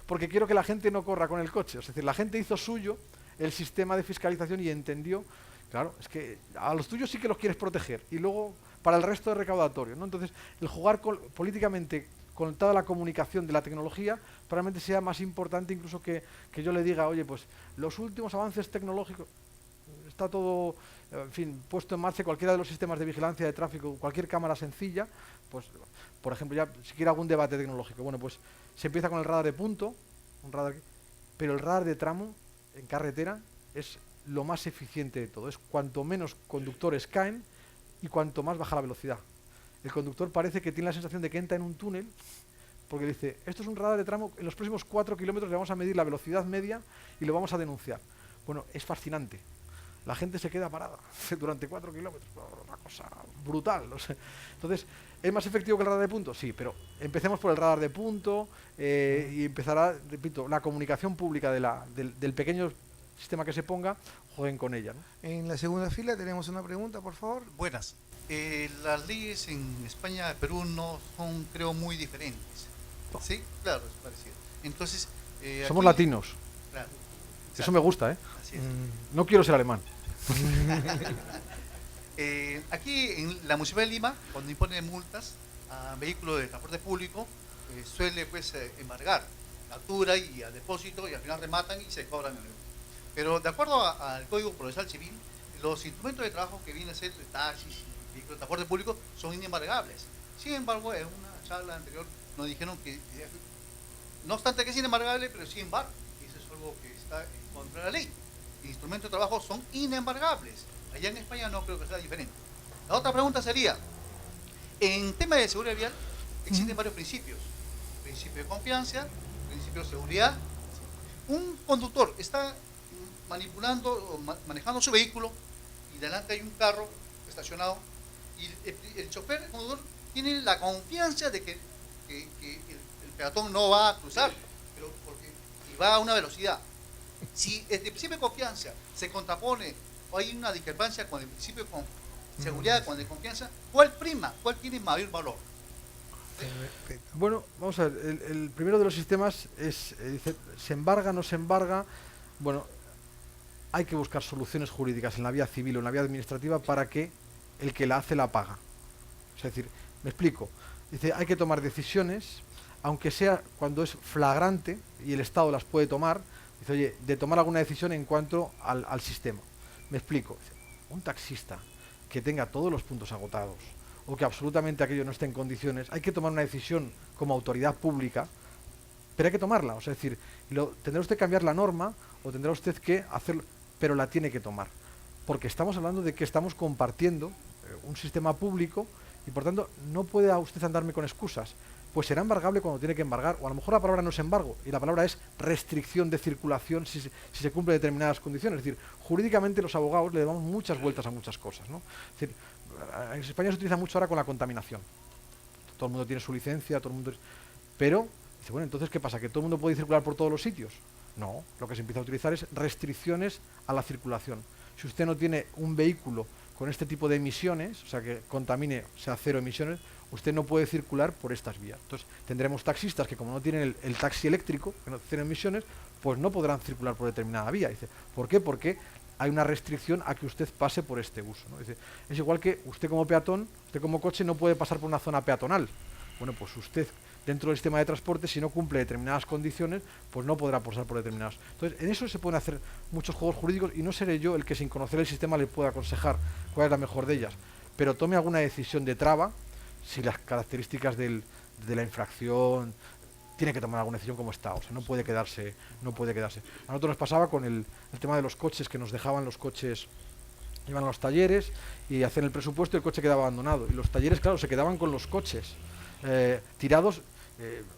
porque quiero que la gente no corra con el coche. Es decir, la gente hizo suyo el sistema de fiscalización y entendió, claro, es que a los tuyos sí que los quieres proteger, y luego para el resto de recaudatorio, ¿no? Entonces, el jugar políticamente con toda la comunicación de la tecnología probablemente sea más importante incluso que yo le diga, oye, pues los últimos avances tecnológicos, está todo, en fin, puesto en marcha cualquiera de los sistemas de vigilancia de tráfico, cualquier cámara sencilla, pues, por ejemplo, ya si quiere algún debate tecnológico, bueno, pues se empieza con el radar de punto, pero el radar de tramo en carretera es lo más eficiente de todo. Es cuanto menos conductores caen y cuanto más baja la velocidad. El conductor parece que tiene la sensación de que entra en un túnel, porque dice, esto es un radar de tramo, en los próximos 4 kilómetros le vamos a medir la velocidad media y lo vamos a denunciar. Bueno, es fascinante. La gente se queda parada durante 4 kilómetros, una cosa brutal. No sé. Entonces, ¿es más efectivo que el radar de punto? Sí, pero empecemos por el radar de punto, y empezará, repito, la comunicación pública del pequeño sistema que se ponga, jueguen con ella, ¿no? En la segunda fila tenemos una pregunta, por favor. Buenas. Las leyes en España y Perú no son, creo, muy diferentes. No. Sí, claro, es parecido. Entonces, somos aquí, latinos. Claro. Eso me gusta, ¿eh? Así es. No quiero ser alemán. Aquí en la Municipalidad de Lima, cuando impone multas a vehículos de transporte público, suele pues embargar captura y al depósito, y al final rematan y se cobran el. Pero de acuerdo al Código Procesal Civil, los instrumentos de trabajo que vienen a ser de taxis y vehículos de transporte público son inembargables. Sin embargo, en una charla anterior nos dijeron que, no obstante que es inembargable, pero sí embarga. Y eso es algo que está en contra de la ley. Los instrumentos de trabajo son inembargables. Allá en España no creo que sea diferente. La otra pregunta sería, en tema de seguridad vial existen varios principios. Principio de confianza, principio de seguridad. Un conductor está manipulando o manejando su vehículo y delante hay un carro estacionado y el chofer, el conductor, tiene la confianza de que el peatón no va a cruzar, pero y va a una velocidad. Si el principio de confianza se contrapone o hay una discrepancia con el principio de seguridad, con el de confianza, ¿cuál prima? ¿Cuál tiene mayor valor? Bueno, vamos a ver, el primero de los sistemas es, dice, ¿se embarga, no se embarga? Bueno, hay que buscar soluciones jurídicas en la vía civil o en la vía administrativa para que el que la hace la paga. Es decir, me explico, dice, hay que tomar decisiones, aunque sea cuando es flagrante y el Estado las puede tomar, dice, oye, de tomar alguna decisión en cuanto al sistema. Me explico, dice, un taxista que tenga todos los puntos agotados, o que absolutamente aquello no esté en condiciones, hay que tomar una decisión como autoridad pública, pero hay que tomarla, o sea, es decir, tendrá usted que cambiar la norma o tendrá usted que hacerlo, pero la tiene que tomar, porque estamos hablando de que estamos compartiendo un sistema público y por tanto no puede usted andarme con excusas, pues será embargable cuando tiene que embargar, o a lo mejor la palabra no es embargo y la palabra es restricción de circulación si se cumple determinadas condiciones, es decir, jurídicamente los abogados le damos muchas vueltas a muchas cosas, ¿no? Es decir, en España se utiliza mucho ahora con la contaminación. Todo el mundo tiene su licencia, todo el mundo pero, dice, bueno, entonces, ¿qué pasa? ¿Que todo el mundo puede circular por todos los sitios? No, lo que se empieza a utilizar es restricciones a la circulación. Si usted no tiene un vehículo con este tipo de emisiones, o sea, que contamine, sea cero emisiones, usted no puede circular por estas vías. Entonces, tendremos taxistas que como no tienen el taxi eléctrico, que no tiene emisiones, pues no podrán circular por determinada vía. Dice, ¿por qué? Porque hay una restricción a que usted pase por este uso, ¿no? Dice, es igual que usted como peatón, usted como coche no puede pasar por una zona peatonal. Bueno, pues usted dentro del sistema de transporte, si no cumple determinadas condiciones, pues no podrá pasar por determinadas. Entonces, en eso se pueden hacer muchos juegos jurídicos y no seré yo el que sin conocer el sistema le pueda aconsejar cuál es la mejor de ellas. Pero tome alguna decisión de traba, si las características de la infracción, tiene que tomar alguna decisión como está, o sea, no puede quedarse. A nosotros nos pasaba con el tema de los coches, que nos dejaban los coches, iban a los talleres y hacían el presupuesto y el coche quedaba abandonado. Y los talleres, claro, se quedaban con los coches tirados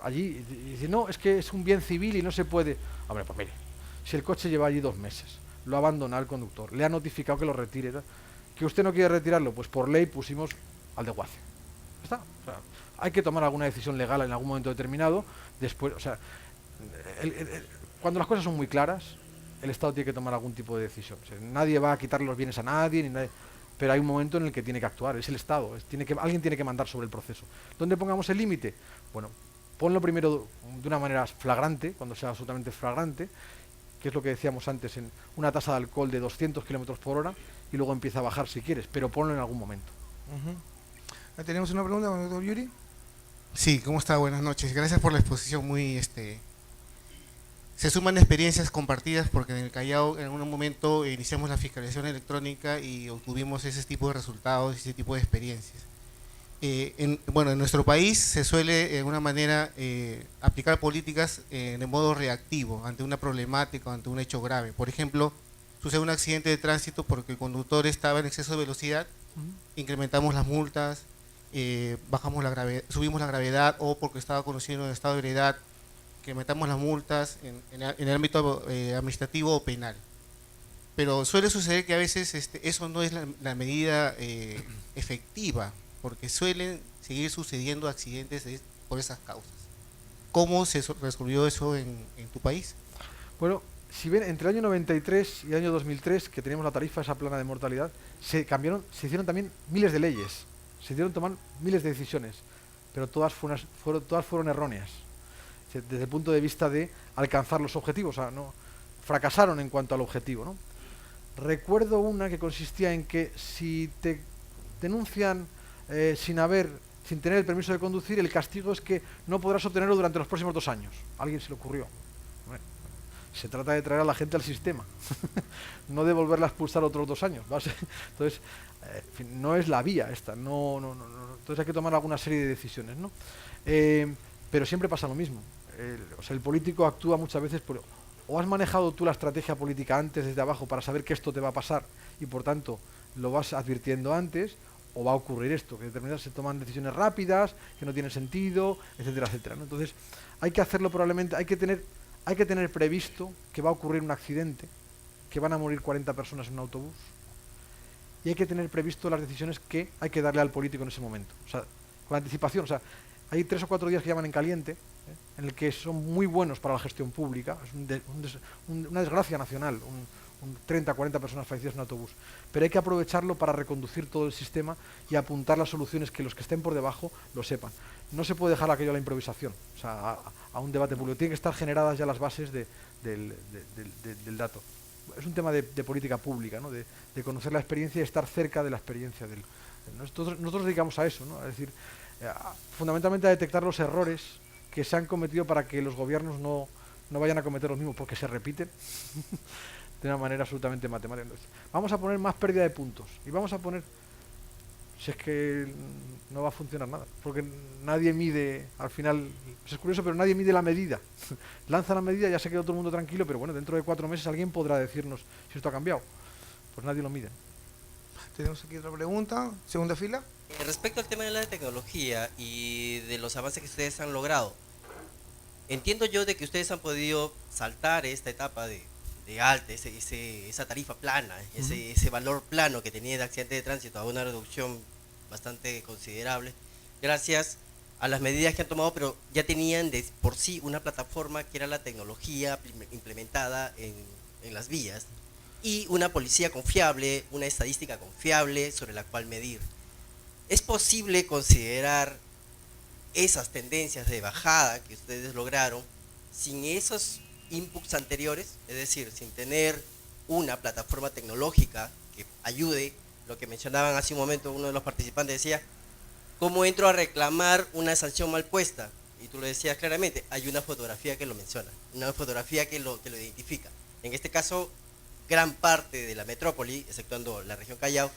allí y dicen, no, es que es un bien civil y no se puede. Hombre, pues mire, si el coche lleva allí 2 meses, lo ha abandonado el conductor, le ha notificado que lo retire, que usted no quiere retirarlo, pues por ley pusimos al desguace. ¿Está? O sea, hay que tomar alguna decisión legal en algún momento determinado, después, o sea, cuando las cosas son muy claras, el Estado tiene que tomar algún tipo de decisión. O sea, nadie va a quitar los bienes a nadie, pero hay un momento en el que tiene que actuar, es el Estado, alguien tiene que mandar sobre el proceso. ¿Dónde pongamos el límite? Bueno, ponlo primero de una manera flagrante, cuando sea absolutamente flagrante, que es lo que decíamos antes, en una tasa de alcohol de 200 km por hora, y luego empieza a bajar si quieres, pero ponlo en algún momento. ¿Tenemos una pregunta con el doctor Yuri? Sí, ¿cómo está? Buenas noches. Gracias por la exposición muy Se suman experiencias compartidas porque en el Callao en algún momento iniciamos la fiscalización electrónica y obtuvimos ese tipo de resultados, ese tipo de experiencias. En nuestro país se suele de alguna manera aplicar políticas de modo reactivo ante una problemática, ante un hecho grave. Por ejemplo, sucede un accidente de tránsito porque el conductor estaba en exceso de velocidad, incrementamos las multas, subimos la gravedad, o porque estaba conduciendo en estado de ebriedad, que incrementamos las multas en el ámbito administrativo o penal. Pero suele suceder que a veces eso no es la medida efectiva, porque suelen seguir sucediendo accidentes por esas causas. ¿Cómo se resolvió eso en tu país? Bueno, si ven, entre el año 93 y el año 2003, que teníamos la tarifa esa plana de mortalidad, se hicieron también miles de leyes, se dieron tomar miles de decisiones, pero todas fueron erróneas, desde el punto de vista de alcanzar los objetivos, o sea, no, fracasaron en cuanto al objetivo, ¿no? Recuerdo una que consistía en que si te denuncian sin tener el permiso de conducir, el castigo es que no podrás obtenerlo durante los próximos 2 años. A alguien se le ocurrió. Bueno, se trata de traer a la gente al sistema, no de volverla a expulsar otros 2 años. Entonces, en fin, no es la vía esta. Entonces hay que tomar alguna serie de decisiones, ¿no? Pero siempre pasa lo mismo. El político actúa muchas veces o has manejado tú la estrategia política antes desde abajo para saber que esto te va a pasar y por tanto lo vas advirtiendo antes, o va a ocurrir esto, que se toman decisiones rápidas, que no tienen sentido, etcétera, etcétera, ¿no? Entonces hay que hacerlo probablemente, hay que tener previsto que va a ocurrir un accidente, que van a morir 40 personas en un autobús, y hay que tener previsto las decisiones que hay que darle al político en ese momento, o sea, con anticipación. O sea, hay 3 o 4 días que llaman en caliente, en el que son muy buenos para la gestión pública, es una desgracia nacional, 30, 40 personas fallecidas en un autobús, pero hay que aprovecharlo para reconducir todo el sistema y apuntar las soluciones que los que estén por debajo lo sepan. No se puede dejar aquello a la improvisación, o sea, a un debate público. Tienen que estar generadas ya las bases del dato. Es un tema de política pública, ¿no? de conocer la experiencia y estar cerca de la experiencia. Nosotros dedicamos a eso, ¿no? Es decir, fundamentalmente a detectar los errores que se han cometido para que los gobiernos no vayan a cometer los mismos, porque se repiten de una manera absolutamente matemática. Entonces, vamos a poner más pérdida de puntos y vamos a poner, si es que no va a funcionar nada, porque nadie mide, al final, es curioso, pero nadie mide la medida. Lanza la medida, ya se queda todo el mundo tranquilo, pero bueno, dentro de 4 meses alguien podrá decirnos si esto ha cambiado. Pues nadie lo mide. Tenemos aquí otra pregunta, segunda fila. Respecto al tema de la tecnología y de los avances que ustedes han logrado, entiendo yo de que ustedes han podido saltar esta etapa de alta, esa tarifa plana, ese valor plano que tenía de accidente de tránsito a una reducción bastante considerable, gracias a las medidas que han tomado, pero ya tenían de por sí una plataforma que era la tecnología implementada en las vías y una policía confiable, una estadística confiable sobre la cual medir. ¿Es posible considerar esas tendencias de bajada que ustedes lograron sin esos inputs anteriores? Es decir, sin tener una plataforma tecnológica que ayude, lo que mencionaban hace un momento uno de los participantes decía, ¿cómo entro a reclamar una sanción mal puesta? Y tú lo decías claramente, hay una fotografía que lo menciona, una fotografía que lo identifica. En este caso, gran parte de la metrópoli, exceptuando la región Callao,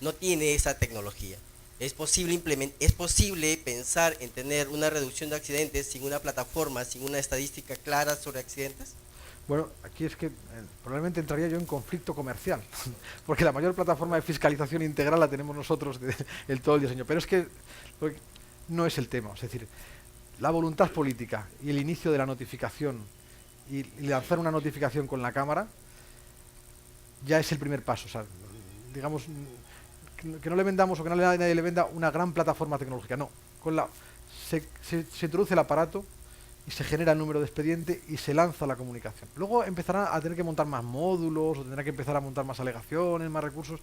no tiene esa tecnología. ¿Es posible pensar en tener una reducción de accidentes sin una plataforma, sin una estadística clara sobre accidentes? Bueno, aquí es que probablemente entraría yo en conflicto comercial, porque la mayor plataforma de fiscalización integral la tenemos nosotros, todo el diseño. Pero es que no es el tema. Es decir, la voluntad política y el inicio de la notificación y lanzar una notificación con la Cámara ya es el primer paso. O sea, digamos, que no le vendamos o que nadie le venda una gran plataforma tecnológica. No, se introduce el aparato y se genera el número de expediente y se lanza la comunicación. Luego empezará a tener que montar más módulos o tendrá que empezar a montar más alegaciones, más recursos,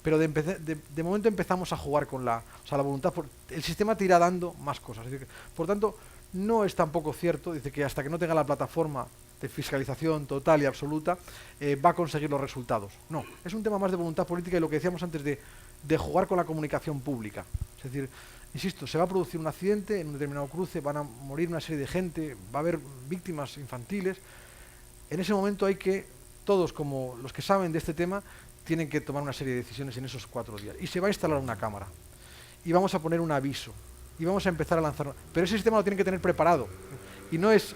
pero de momento empezamos a jugar con la voluntad. El sistema te irá dando más cosas. Es decir, por tanto, no es tampoco cierto, dice que hasta que no tenga la plataforma de fiscalización total y absoluta, va a conseguir los resultados. No, es un tema más de voluntad política y lo que decíamos antes de jugar con la comunicación pública. Es decir, insisto, se va a producir un accidente en un determinado cruce, van a morir una serie de gente, va a haber víctimas infantiles. En ese momento hay que, todos como los que saben de este tema, tienen que tomar una serie de decisiones en esos 4 días. Y se va a instalar una cámara. Y vamos a poner un aviso. Y vamos a empezar a lanzar. Pero ese sistema lo tienen que tener preparado. Y no es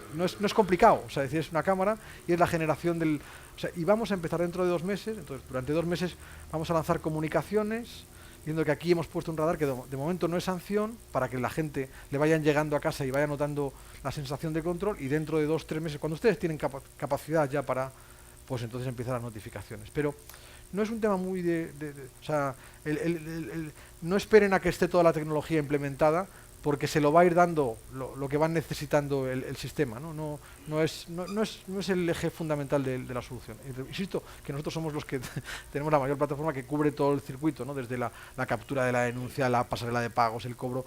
complicado. O sea, es decir, es una cámara y es la generación del... O sea, y vamos a empezar dentro de 2 meses. Entonces, durante 2 meses vamos a lanzar comunicaciones, viendo que aquí hemos puesto un radar que de momento no es sanción, para que la gente le vayan llegando a casa y vaya notando la sensación de control, y dentro de 2 o 3 meses, cuando ustedes tienen capacidad ya para, pues entonces empiezan las notificaciones. Pero no es un tema muy o sea, no esperen a que esté toda la tecnología implementada, porque se lo va a ir dando lo que van necesitando el sistema, ¿no? No es el eje fundamental de la solución. Insisto, que nosotros somos los que tenemos la mayor plataforma que cubre todo el circuito, ¿no? Desde la captura de la denuncia, la pasarela de pagos, el cobro,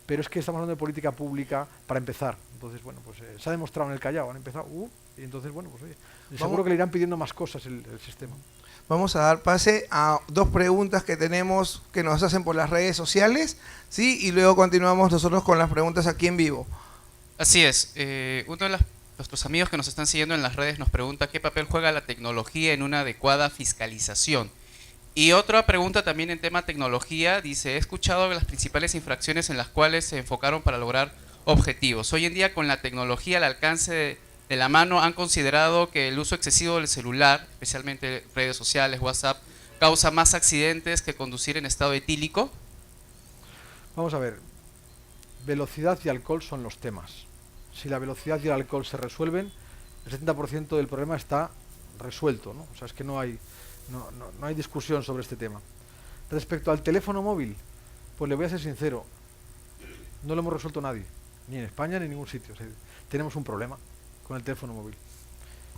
pero es que estamos hablando de política pública para empezar. Entonces, bueno, pues se ha demostrado en el Callao, han empezado, y entonces, bueno, pues oye, seguro que le irán pidiendo más cosas el sistema. Vamos a dar pase a dos preguntas que tenemos que nos hacen por las redes sociales, ¿sí? Y luego continuamos nosotros con las preguntas aquí en vivo. Así es. Uno de nuestros amigos que nos están siguiendo en las redes nos pregunta qué papel juega la tecnología en una adecuada fiscalización. Y otra pregunta también en tema tecnología, dice, he escuchado las principales infracciones en las cuales se enfocaron para lograr objetivos. Hoy en día, con la tecnología al alcance de la mano, ¿han considerado que el uso excesivo del celular, especialmente redes sociales, WhatsApp, causa más accidentes que conducir en estado etílico? Vamos a ver, velocidad y alcohol son los temas. Si la velocidad y el alcohol se resuelven, el 70% del problema está resuelto, ¿no? O sea, es que no hay discusión sobre este tema. Respecto al teléfono móvil, pues le voy a ser sincero, no lo hemos resuelto nadie, ni en España ni en ningún sitio. O sea, tenemos un problema con el teléfono móvil.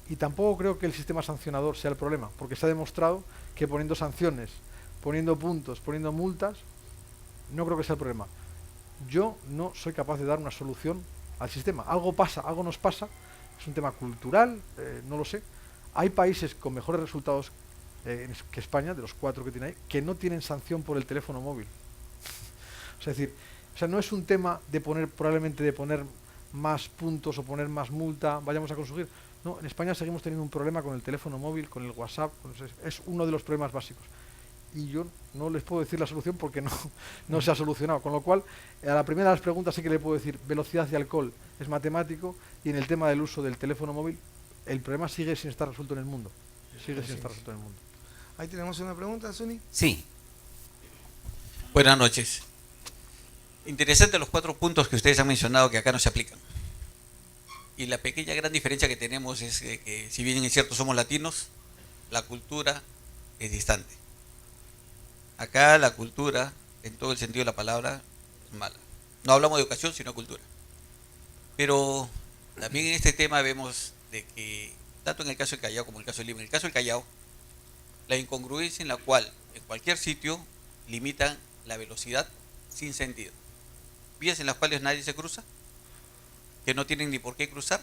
Y tampoco creo que el sistema sancionador sea el problema, porque se ha demostrado que poniendo sanciones, poniendo puntos, poniendo multas, no creo que sea el problema. Yo no soy capaz de dar una solución al sistema. Algo pasa, algo nos pasa, es un tema cultural, no lo sé. Hay países con mejores resultados que España, de los 4 que tiene ahí, que no tienen sanción por el teléfono móvil. Es decir, no es un tema de probablemente de poner más puntos o poner más multa, vayamos a conseguir. No, en España seguimos teniendo un problema con el teléfono móvil, con el WhatsApp, es uno de los problemas básicos. Y yo no les puedo decir la solución porque no se ha solucionado. Con lo cual, a la primera de las preguntas sí que le puedo decir, velocidad y alcohol es matemático, y en el tema del uso del teléfono móvil, el problema sigue sin estar resuelto en el mundo. Sigue sin estar resuelto en el mundo. Ahí tenemos una pregunta, Zuni. Sí. Buenas noches. Interesante los 4 puntos que ustedes han mencionado que acá no se aplican. Y la pequeña gran diferencia que tenemos es que si bien es cierto somos latinos, la cultura es distante. Acá la cultura, en todo el sentido de la palabra, es mala. No hablamos de educación, sino de cultura. Pero también en este tema vemos de que, tanto en el caso del Callao como en el caso de Lima, en el caso del Callao, la incongruencia en la cual en cualquier sitio limitan la velocidad sin sentido. Vías en las cuales nadie se cruza, que no tienen ni por qué cruzar,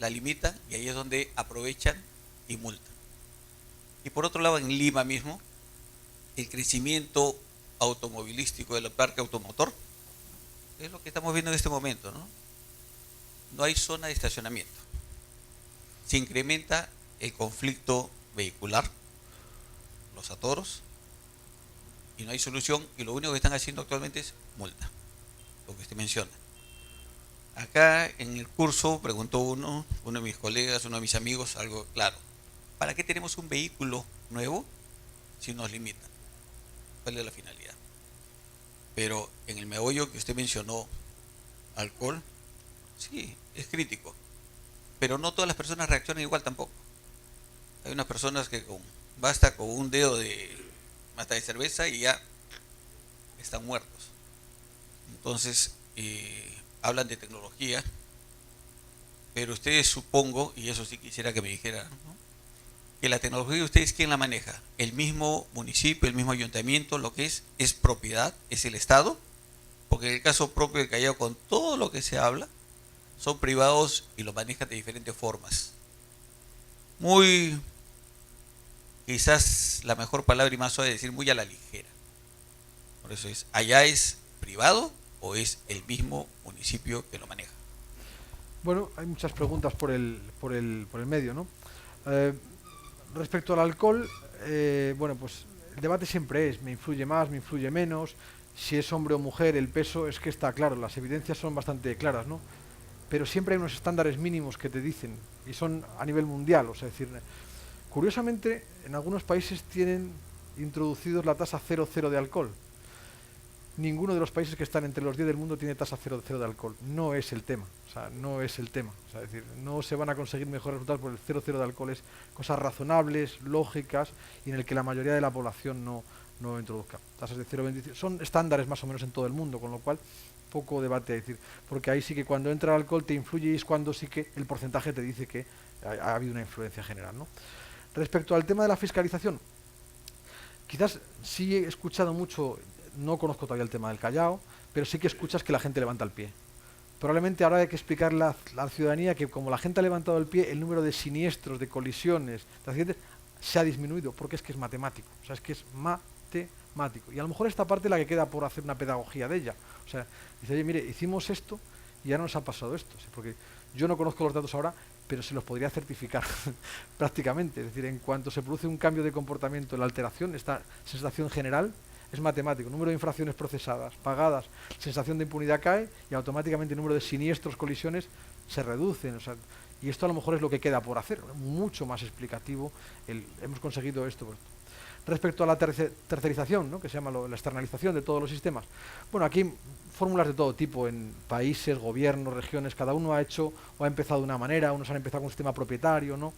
la limitan y ahí es donde aprovechan y multan. Y por otro lado, en Lima mismo, el crecimiento automovilístico del parque automotor es lo que estamos viendo en este momento, ¿no? No hay zona de estacionamiento. Se incrementa el conflicto vehicular, los atoros, y no hay solución, y lo único que están haciendo actualmente es multa, lo que usted menciona. Acá en el curso preguntó uno de mis colegas, uno de mis amigos, algo claro. ¿Para qué tenemos un vehículo nuevo si nos limitan? ¿Cuál es la finalidad? Pero en el meollo que usted mencionó, alcohol, sí, es crítico. Pero no todas las personas reaccionan igual tampoco. Hay unas personas que basta con un dedo de cerveza y ya están muertos. Entonces, hablan de tecnología, pero ustedes supongo, y eso sí quisiera que me dijeran, ¿no?, que la tecnología, ¿ustedes quién la maneja? ¿El mismo municipio, el mismo ayuntamiento? ¿Lo que es propiedad? ¿Es el Estado? Porque en el caso propio del Callao, con todo lo que se habla, son privados y lo manejan de diferentes formas. Muy, quizás la mejor palabra y más suave decir, muy a la ligera. Por eso ¿allá es privado o es el mismo municipio que lo maneja? Bueno, hay muchas preguntas por el medio, ¿no? Respecto al alcohol, bueno, pues el debate siempre es, me influye más, me influye menos, si es hombre o mujer, el peso, es que está claro, las evidencias son bastante claras, ¿no? Pero siempre hay unos estándares mínimos que te dicen, y son a nivel mundial, o sea, es decir, curiosamente, en algunos países tienen introducidos la tasa 0,0 de alcohol. Ninguno de los países que están entre los 10 del mundo tiene tasa 0,0 de alcohol. No es el tema. O sea, no es el tema. O sea, es decir, no se van a conseguir mejores resultados por el 0,0 de alcohol. Es cosas razonables, lógicas, y en el que la mayoría de la población no introduzca. Tasas de 0,25. Son estándares más o menos en todo el mundo, con lo cual poco debate a decir. Porque ahí sí que cuando entra el alcohol te influye y es cuando sí que el porcentaje te dice que ha habido una influencia general, ¿no? Respecto al tema de la fiscalización, quizás sí he escuchado mucho. No conozco todavía el tema del Callao, pero sí que escuchas que la gente levanta el pie. Probablemente ahora hay que explicarle a la ciudadanía que como la gente ha levantado el pie, el número de siniestros, de colisiones, de accidentes, se ha disminuido, porque es que es matemático, o sea, es que es matemático. Y a lo mejor esta parte es la que queda por hacer una pedagogía de ella. O sea, dice, oye, mire, hicimos esto y ya no nos ha pasado esto. ¿Sí? Porque yo no conozco los datos ahora, pero se los podría certificar prácticamente. Es decir, en cuanto se produce un cambio de comportamiento, la alteración, esta sensación general, es matemático. Número de infracciones procesadas, pagadas, sensación de impunidad cae y automáticamente el número de siniestros, colisiones, se reducen. O sea, y esto a lo mejor es lo que queda por hacer, mucho más explicativo. Hemos conseguido esto. Respecto a la tercerización, ¿no? Que se llama la externalización de todos los sistemas. Bueno, aquí fórmulas de todo tipo, en países, gobiernos, regiones, cada uno ha hecho o ha empezado de una manera, unos han empezado con un sistema propietario, ¿no?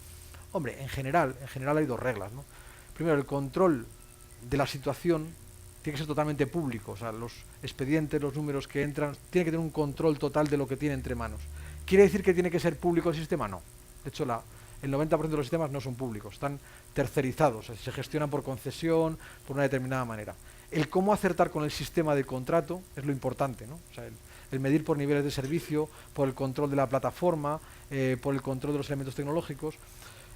Hombre, en general hay dos reglas, ¿no? Primero, el control de la situación tiene que ser totalmente público, o sea, los expedientes, los números que entran, tiene que tener un control total de lo que tiene entre manos. ¿Quiere decir que tiene que ser público el sistema? No. De hecho, el 90% de los sistemas no son públicos, están tercerizados, o sea, se gestionan por concesión, por una determinada manera. El cómo acertar con el sistema de contrato es lo importante, ¿no? O sea, el medir por niveles de servicio, por el control de la plataforma, por el control de los elementos tecnológicos.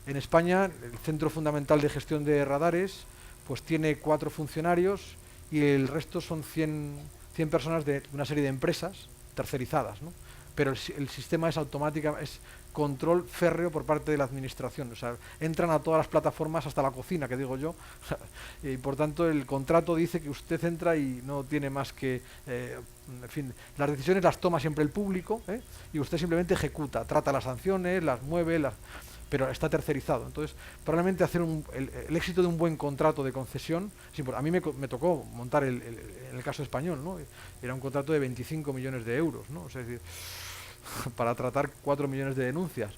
En España, el Centro Fundamental de Gestión de Radares pues tiene 4 funcionarios y el resto son 100 personas de una serie de empresas tercerizadas, ¿no? Pero el sistema es automático, es control férreo por parte de la administración. O sea, entran a todas las plataformas, hasta la cocina, que digo yo, y por tanto el contrato dice que usted entra y no tiene más que, en fin, las decisiones las toma siempre el público, y usted simplemente ejecuta, trata las sanciones, las mueve, pero está tercerizado. Entonces, probablemente hacer el éxito de un buen contrato de concesión, a mí me tocó montar en el caso español, ¿no? Era un contrato de 25 millones de euros, ¿no? O sea, es decir, para tratar 4 millones de denuncias.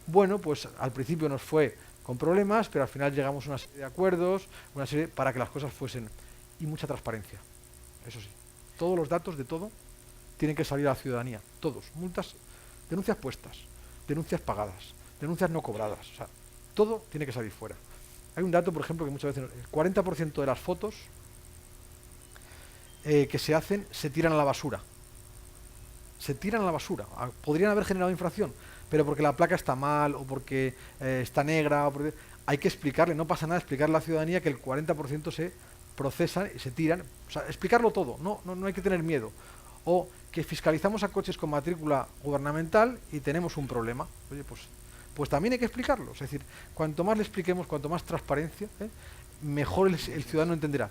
Bueno, pues al principio nos fue con problemas, pero al final llegamos a una serie de acuerdos, para que las cosas fuesen, y mucha transparencia, eso sí. Todos los datos de todo tienen que salir a la ciudadanía, todos, multas, denuncias puestas, denuncias pagadas, denuncias no cobradas, o sea, todo tiene que salir fuera. Hay un dato, por ejemplo, que muchas veces el 40% de las fotos que se hacen se tiran a la basura. Se tiran a la basura. Podrían haber generado infracción, pero porque la placa está mal o porque está negra. Hay que explicarle, no pasa nada, explicarle a la ciudadanía que el 40% se procesan y se tiran. O sea, explicarlo todo, no hay que tener miedo. O que fiscalizamos a coches con matrícula gubernamental y tenemos un problema. Oye, pues también hay que explicarlo. Es decir, cuanto más le expliquemos, cuanto más transparencia, mejor el ciudadano entenderá.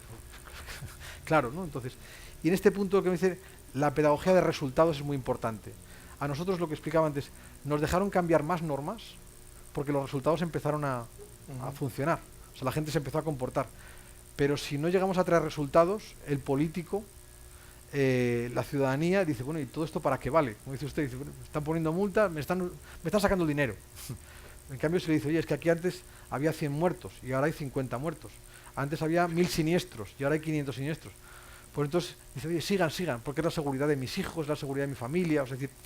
Claro, ¿no? Entonces, y en este punto que me dice, la pedagogía de resultados es muy importante. A nosotros, lo que explicaba antes, nos dejaron cambiar más normas porque los resultados empezaron a funcionar. O sea, la gente se empezó a comportar. Pero si no llegamos a traer resultados, el político, la ciudadanía dice, bueno, ¿y todo esto para qué vale? Como dice usted, dice, bueno, me están poniendo multas, me están sacando el dinero. En cambio se le dice, oye, es que aquí antes había 100 muertos y ahora hay 50 muertos. Antes había 1000 siniestros y ahora hay 500 siniestros. Pues entonces dice, oye, sigan, porque es la seguridad de mis hijos, la seguridad de mi familia. O sea, es decir,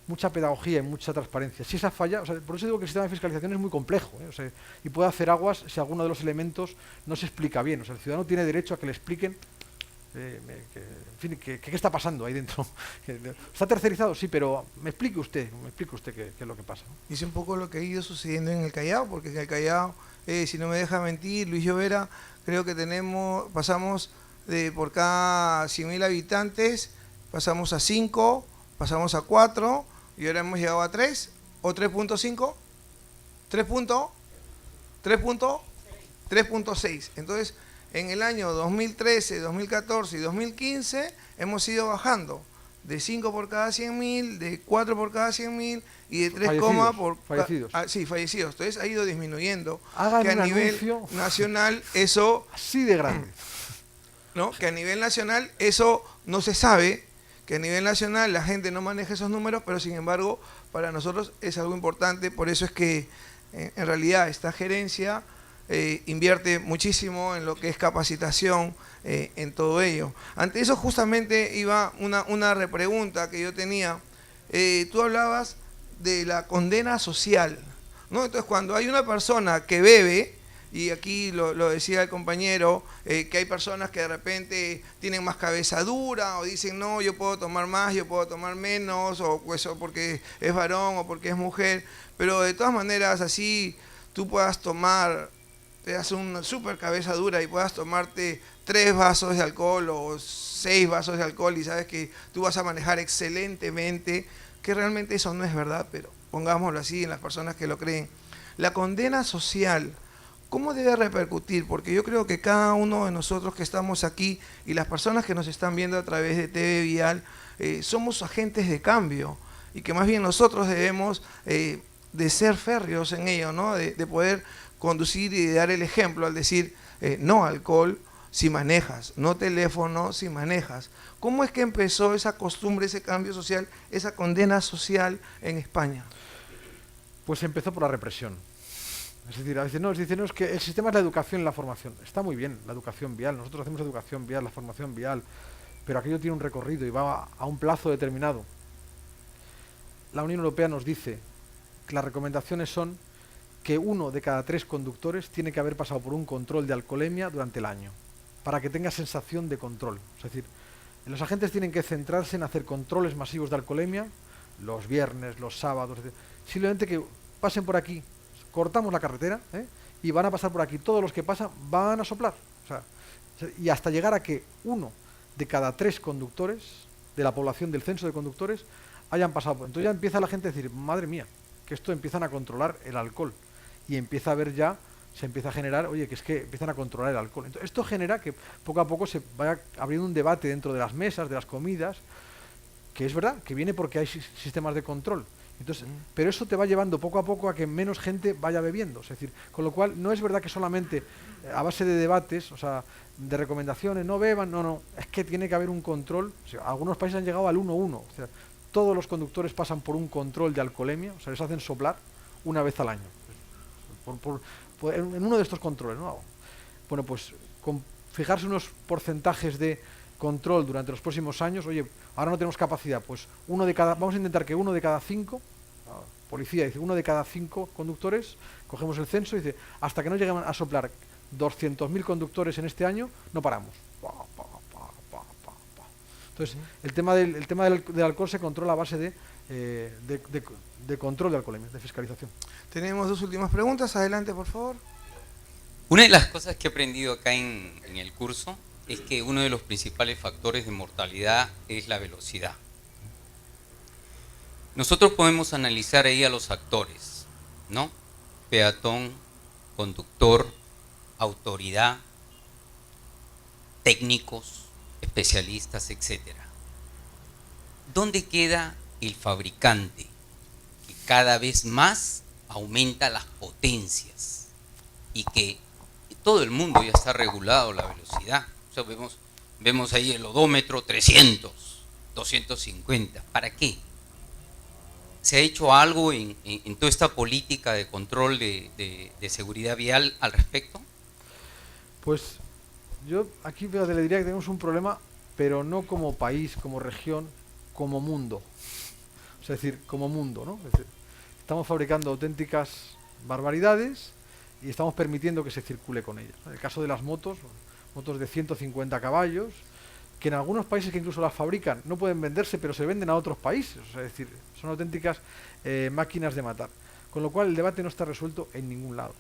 mucha pedagogía y mucha transparencia. Si esa falla, o sea, por eso digo que el sistema de fiscalización es muy complejo, o sea, y puede hacer aguas si alguno de los elementos no se explica bien. O sea, el ciudadano tiene derecho a que le expliquen en fin, ¿qué está pasando ahí dentro? ¿Está tercerizado? Sí, pero me explique usted qué es lo que pasa. Dice un poco lo que ha ido sucediendo en el Callao, porque en el Callao, si no me deja mentir, Luis Llovera, creo que pasamos por cada 100.000 habitantes, pasamos a 5, pasamos a 4, y ahora hemos llegado a 3, o 3.5, 3.6. Entonces, en el año 2013, 2014 y 2015 hemos ido bajando de 5 por cada 100.000, de 4 por cada 100.000 y de 3, por fallecidos. Sí, fallecidos. Entonces ha ido disminuyendo. Hagan que a un nivel anuncio nacional eso así de grande. ¿No? Que a nivel nacional eso no se sabe, que a nivel nacional la gente no maneja esos números, pero sin embargo para nosotros es algo importante. Por eso es que en realidad esta gerencia invierte muchísimo en lo que es capacitación, en todo ello. Ante eso justamente iba una repregunta que yo tenía. Tú hablabas de la condena social, ¿no? Entonces, cuando hay una persona que bebe, y aquí lo decía el compañero, que hay personas que de repente tienen más cabeza dura o dicen, no, yo puedo tomar más, yo puedo tomar menos, o eso porque es varón o porque es mujer, pero de todas maneras así tú puedas tomar te hace una super cabeza dura y puedas tomarte 3 vasos de alcohol o 6 vasos de alcohol y sabes que tú vas a manejar excelentemente, que realmente eso no es verdad, pero pongámoslo así en las personas que lo creen. La condena social, ¿cómo debe repercutir? Porque yo creo que cada uno de nosotros que estamos aquí y las personas que nos están viendo a través de TV Vial, somos agentes de cambio y que más bien nosotros debemos de ser férreos en ello, ¿no? De poder conducir y de dar el ejemplo al decir no alcohol si manejas, no teléfono si manejas. ¿Cómo es que empezó esa costumbre, ese cambio social, esa condena social en España? Pues empezó por la represión. Es decir, a veces no, es que el sistema es la educación y la formación. Está muy bien la educación vial, nosotros hacemos educación vial, la formación vial, pero aquello tiene un recorrido y va a un plazo determinado. La Unión Europea nos dice que las recomendaciones son que 1 de cada 3 conductores tiene que haber pasado por un control de alcoholemia durante el año, para que tenga sensación de control. Es decir, los agentes tienen que centrarse en hacer controles masivos de alcoholemia, los viernes, los sábados, simplemente que pasen por aquí, cortamos la carretera, y van a pasar por aquí, todos los que pasan van a soplar. O sea, y hasta llegar a que 1 de cada 3 conductores de la población del censo de conductores hayan pasado por. Entonces ya empieza la gente a decir, madre mía, que esto empiezan a controlar el alcohol. Y empieza a ver ya, se empieza a generar, oye, que es que empiezan a controlar el alcohol. Entonces, esto genera que poco a poco se vaya abriendo un debate dentro de las mesas, de las comidas, que es verdad, que viene porque hay sistemas de control. Entonces, pero eso te va llevando poco a poco a que menos gente vaya bebiendo. Es decir, con lo cual no es verdad que solamente a base de debates, o sea, de recomendaciones, no beban, no, es que tiene que haber un control. O sea, algunos países han llegado al 1-1. O sea, todos los conductores pasan por un control de alcoholemia, o sea, les hacen soplar una vez al año. En uno de estos controles, ¿no? Bueno, pues fijarse unos porcentajes de control durante los próximos años. Oye, ahora no tenemos capacidad, pues vamos a intentar que 1 de cada 5, policía dice, 1 de cada 5 conductores, cogemos el censo y dice, hasta que no lleguen a soplar 200.000 conductores en este año, no paramos. Entonces, el tema del alcohol se controla a base de control de alcoholemia, de fiscalización. Tenemos 2 últimas preguntas, adelante por favor. Una de las cosas que he aprendido acá en el curso es que uno de los principales factores de mortalidad es la velocidad. Nosotros podemos analizar ahí a los actores, ¿no? Peatón, conductor, autoridad, técnicos, especialistas, etcétera. ¿Dónde queda el fabricante que cada vez más aumenta las potencias y que todo el mundo ya está regulado la velocidad? O sea, vemos ahí el odómetro 300, 250. ¿Para qué? ¿Se ha hecho algo en toda esta política de control de seguridad vial al respecto? Pues yo aquí le diría que tenemos un problema, pero no como país, como región, como mundo. Es decir, como mundo, ¿no? Es decir, estamos fabricando auténticas barbaridades y estamos permitiendo que se circule con ellas. En el caso de las motos de 150 caballos, que en algunos países que incluso las fabrican no pueden venderse, pero se venden a otros países. O sea, es decir, son auténticas máquinas de matar. Con lo cual el debate no está resuelto en ningún lado.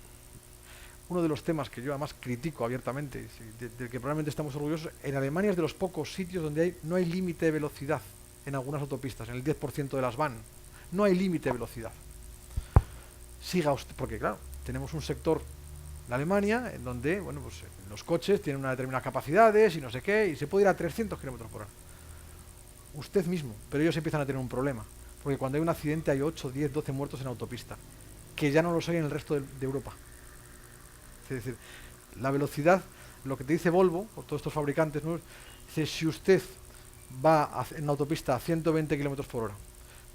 Uno de los temas que yo además critico abiertamente, del que probablemente estamos orgullosos, en Alemania es de los pocos sitios donde no hay límite de velocidad en algunas autopistas, en el 10% de las van. No hay límite de velocidad. Siga usted, porque claro, tenemos un sector en Alemania en donde, bueno, pues los coches tienen unas determinadas capacidades y no sé qué, y se puede ir a 300 km por hora. Usted mismo, pero ellos empiezan a tener un problema, porque cuando hay un accidente hay 8, 10, 12 muertos en autopista, que ya no los hay en el resto de Europa. Es decir, la velocidad, lo que te dice Volvo, o todos estos fabricantes, ¿no? Dice, si usted va en la autopista a 120 km por hora,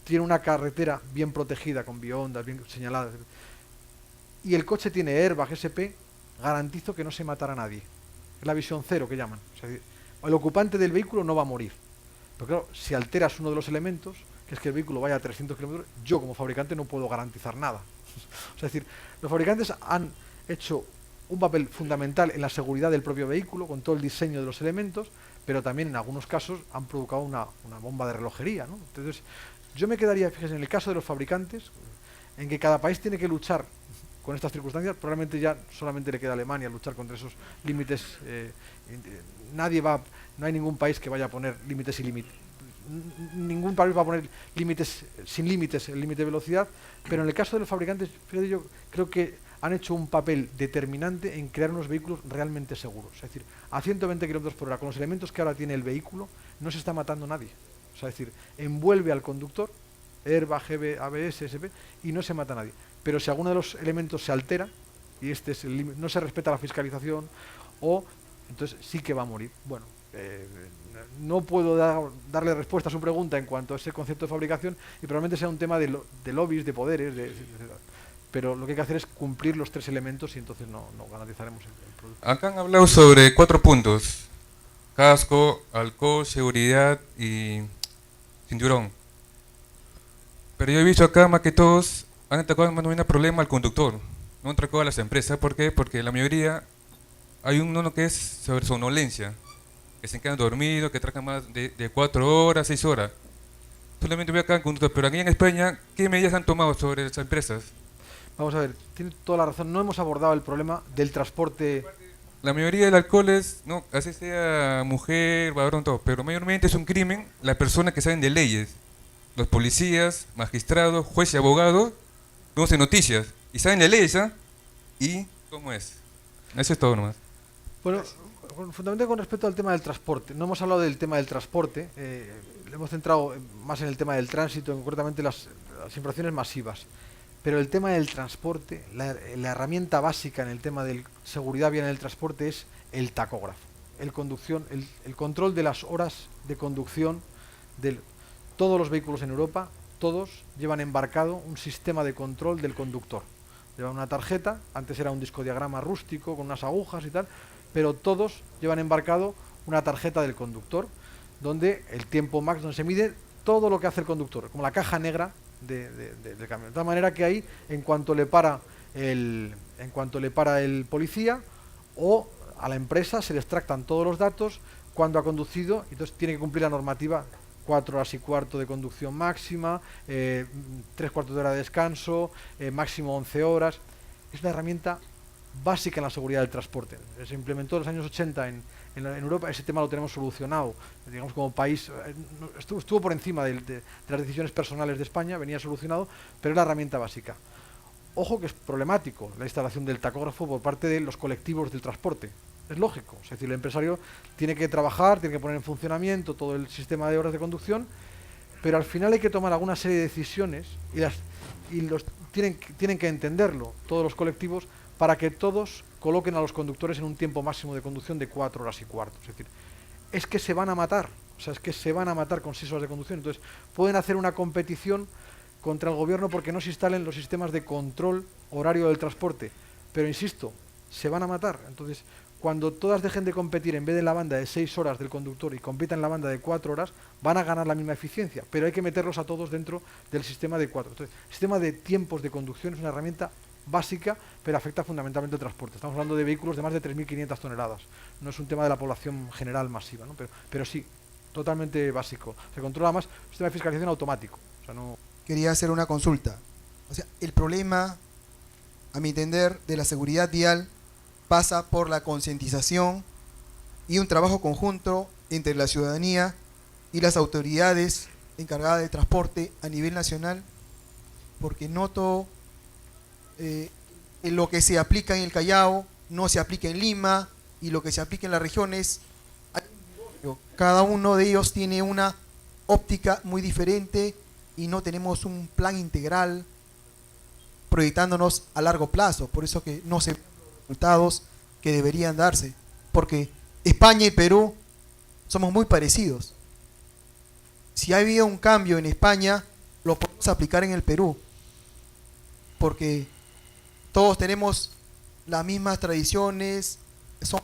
tiene una carretera bien protegida, con biondas, bien señaladas, y el coche tiene airbag, SP, garantizo que no se matará a nadie. Es la visión cero que llaman. O sea, el ocupante del vehículo no va a morir. Pero claro, si alteras uno de los elementos, que es que el vehículo vaya a 300 km, yo como fabricante no puedo garantizar nada. O sea, es decir, los fabricantes han hecho un papel fundamental en la seguridad del propio vehículo, con todo el diseño de los elementos, pero también en algunos casos han provocado una bomba de relojería, ¿no? Entonces, yo me quedaría, fíjense, en el caso de los fabricantes, en que cada país tiene que luchar con estas circunstancias, probablemente ya solamente le queda a Alemania luchar contra esos límites. No hay ningún país que vaya a poner límites sin límites. Ningún país va a poner límites sin límites, el límite de velocidad, pero en el caso de los fabricantes, fíjate, yo creo que han hecho un papel determinante en crear unos vehículos realmente seguros. Es decir, a 120 km por hora, con los elementos que ahora tiene el vehículo, no se está matando nadie. O sea, es decir, envuelve al conductor, airbag, ABS, SP, y no se mata a nadie. Pero si alguno de los elementos se altera, y este es el límite, no se respeta la fiscalización, entonces sí que va a morir. Bueno, no puedo darle respuesta a su pregunta en cuanto a ese concepto de fabricación, y probablemente sea un tema de lobbies, de poderes, pero lo que hay que hacer es cumplir los 3 elementos y entonces no garantizaremos el producto. Acá han hablado sobre 4 puntos: casco, alcohol, seguridad y cinturón. Pero yo he visto acá más que todos han atacado más un problema al conductor, no han atacado a las empresas. ¿Por qué? Porque la mayoría hay uno que es sobre somnolencia, que se quedan dormidos, que trabajan más de 4 horas, 6 horas. Solamente veo acá en conductor, pero aquí en España, ¿qué medidas han tomado sobre las empresas? Vamos a ver, tiene toda la razón, no hemos abordado el problema del transporte. La mayoría del alcohol es, no, así sea mujer, varón, todo, pero mayormente es un crimen las personas que saben de leyes. Los policías, magistrados, jueces y abogados, vemos en noticias, y saben de leyes, ¿ah? ¿Y cómo es? Eso es todo nomás. Bueno, fundamentalmente con respecto al tema del transporte, no hemos hablado del tema del transporte, le hemos centrado más en el tema del tránsito, concretamente las infracciones masivas. Pero el tema del transporte, la herramienta básica en el tema de seguridad vial en el transporte es el tacógrafo, el control de las horas de conducción de todos los vehículos en Europa. Todos llevan embarcado un sistema de control del conductor. Llevan una tarjeta, antes era un discodiagrama rústico con unas agujas y tal, pero todos llevan embarcado una tarjeta del conductor, donde el tiempo max, donde se mide todo lo que hace el conductor, como la caja negra del camión. De tal manera que ahí, en cuanto le para el policía o a la empresa, se le extractan todos los datos, cuando ha conducido, entonces tiene que cumplir la normativa, 4 horas y cuarto de conducción máxima, 3/4 de hora de descanso, máximo 11 horas. Es una herramienta básica en la seguridad del transporte. Se implementó en los años 80 en Europa, ese tema lo tenemos solucionado, digamos, como país, estuvo por encima de las decisiones personales de España, venía solucionado, pero es la herramienta básica. Ojo que es problemático la instalación del tacógrafo por parte de los colectivos del transporte. Es lógico, es decir, el empresario tiene que trabajar, tiene que poner en funcionamiento todo el sistema de horas de conducción, pero al final hay que tomar alguna serie de decisiones tienen que entenderlo todos los colectivos para que todos coloquen a los conductores en un tiempo máximo de conducción de 4 horas y cuarto. Es decir, es que se van a matar, con 6 horas de conducción. Entonces, pueden hacer una competición contra el gobierno porque no se instalen los sistemas de control horario del transporte. Pero insisto, se van a matar. Entonces, cuando todas dejen de competir en vez de la banda de 6 horas del conductor y compitan en la banda de 4 horas, van a ganar la misma eficiencia, pero hay que meterlos a todos dentro del sistema de 4. Entonces, el sistema de tiempos de conducción es una herramienta básica, pero afecta fundamentalmente el transporte. Estamos hablando de vehículos de más de 3.500 toneladas. No es un tema de la población general masiva, ¿no? Pero sí, totalmente básico. Se controla más un sistema de fiscalización automático. O sea, no... Quería hacer una consulta. O sea, el problema, a mi entender, de la seguridad vial pasa por la concientización y un trabajo conjunto entre la ciudadanía y las autoridades encargadas de transporte a nivel nacional, porque noto lo que se aplica en el Callao no se aplica en Lima, y lo que se aplica en las regiones, cada uno de ellos tiene una óptica muy diferente y no tenemos un plan integral proyectándonos a largo plazo. Por eso que no se ven los resultados que deberían darse, porque España y Perú somos muy parecidos. Si ha habido un cambio en España, lo podemos aplicar en el Perú, porque todos tenemos las mismas tradiciones, son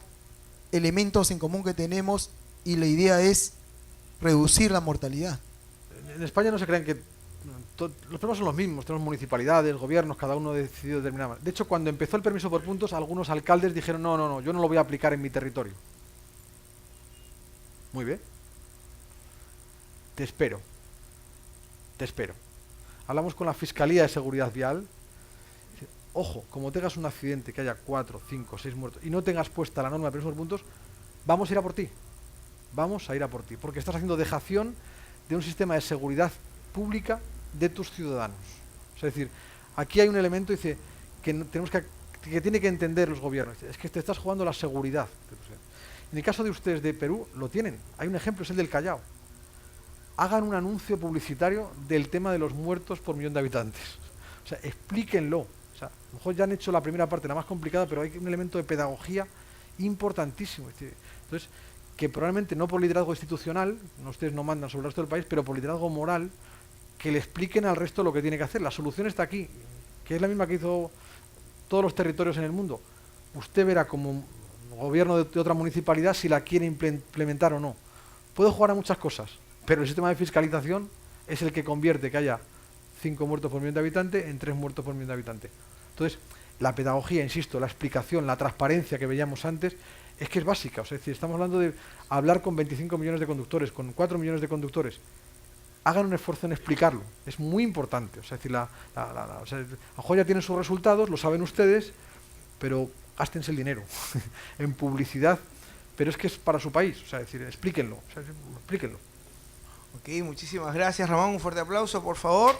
elementos en común que tenemos, y la idea es reducir la mortalidad. En España no se crean que los problemas son los mismos, tenemos municipalidades, gobiernos, cada uno ha decidido determinar. De hecho, cuando empezó el permiso por puntos, algunos alcaldes dijeron no, yo no lo voy a aplicar en mi territorio. Muy bien. Te espero. Hablamos con la Fiscalía de Seguridad Vial. ojo, como tengas un accidente que haya 4, 5, 6 muertos y no tengas puesta la norma de primeros puntos, vamos a ir a por ti. Vamos a ir a por ti, porque estás haciendo dejación de un sistema de seguridad pública de tus ciudadanos. O sea, es decir, aquí hay un elemento, dice, que tiene que entender los gobiernos. Es que te estás jugando la seguridad. En el caso de ustedes de Perú, lo tienen. Hay un ejemplo, es el del Callao. Hagan un anuncio publicitario del tema de los muertos por millón de habitantes. O sea, explíquenlo. O sea, a lo mejor ya han hecho la primera parte, la más complicada, pero hay un elemento de pedagogía importantísimo. Entonces, que probablemente no por liderazgo institucional, ustedes no mandan sobre el resto del país, pero por liderazgo moral, que le expliquen al resto lo que tiene que hacer. La solución está aquí, que es la misma que hizo todos los territorios en el mundo. Usted verá como gobierno de otra municipalidad si la quiere implementar o no. Puede jugar a muchas cosas, pero el sistema de fiscalización es el que convierte que haya 5 muertos por millón de habitantes en 3 muertos por millón de habitantes. Entonces, la pedagogía, insisto, la explicación, la transparencia que veíamos antes, es que es básica. O sea, es decir, estamos hablando de hablar con 25 millones de conductores, con 4 millones de conductores. Hagan un esfuerzo en explicarlo. Es muy importante. O sea, es decir, a lo mejor ya tienen sus resultados, lo saben ustedes, pero gástense el dinero en publicidad. Pero es que es para su país. O sea, es decir, explíquenlo. O sea, explíquenlo. Ok, muchísimas gracias, Ramón. Un fuerte aplauso, por favor.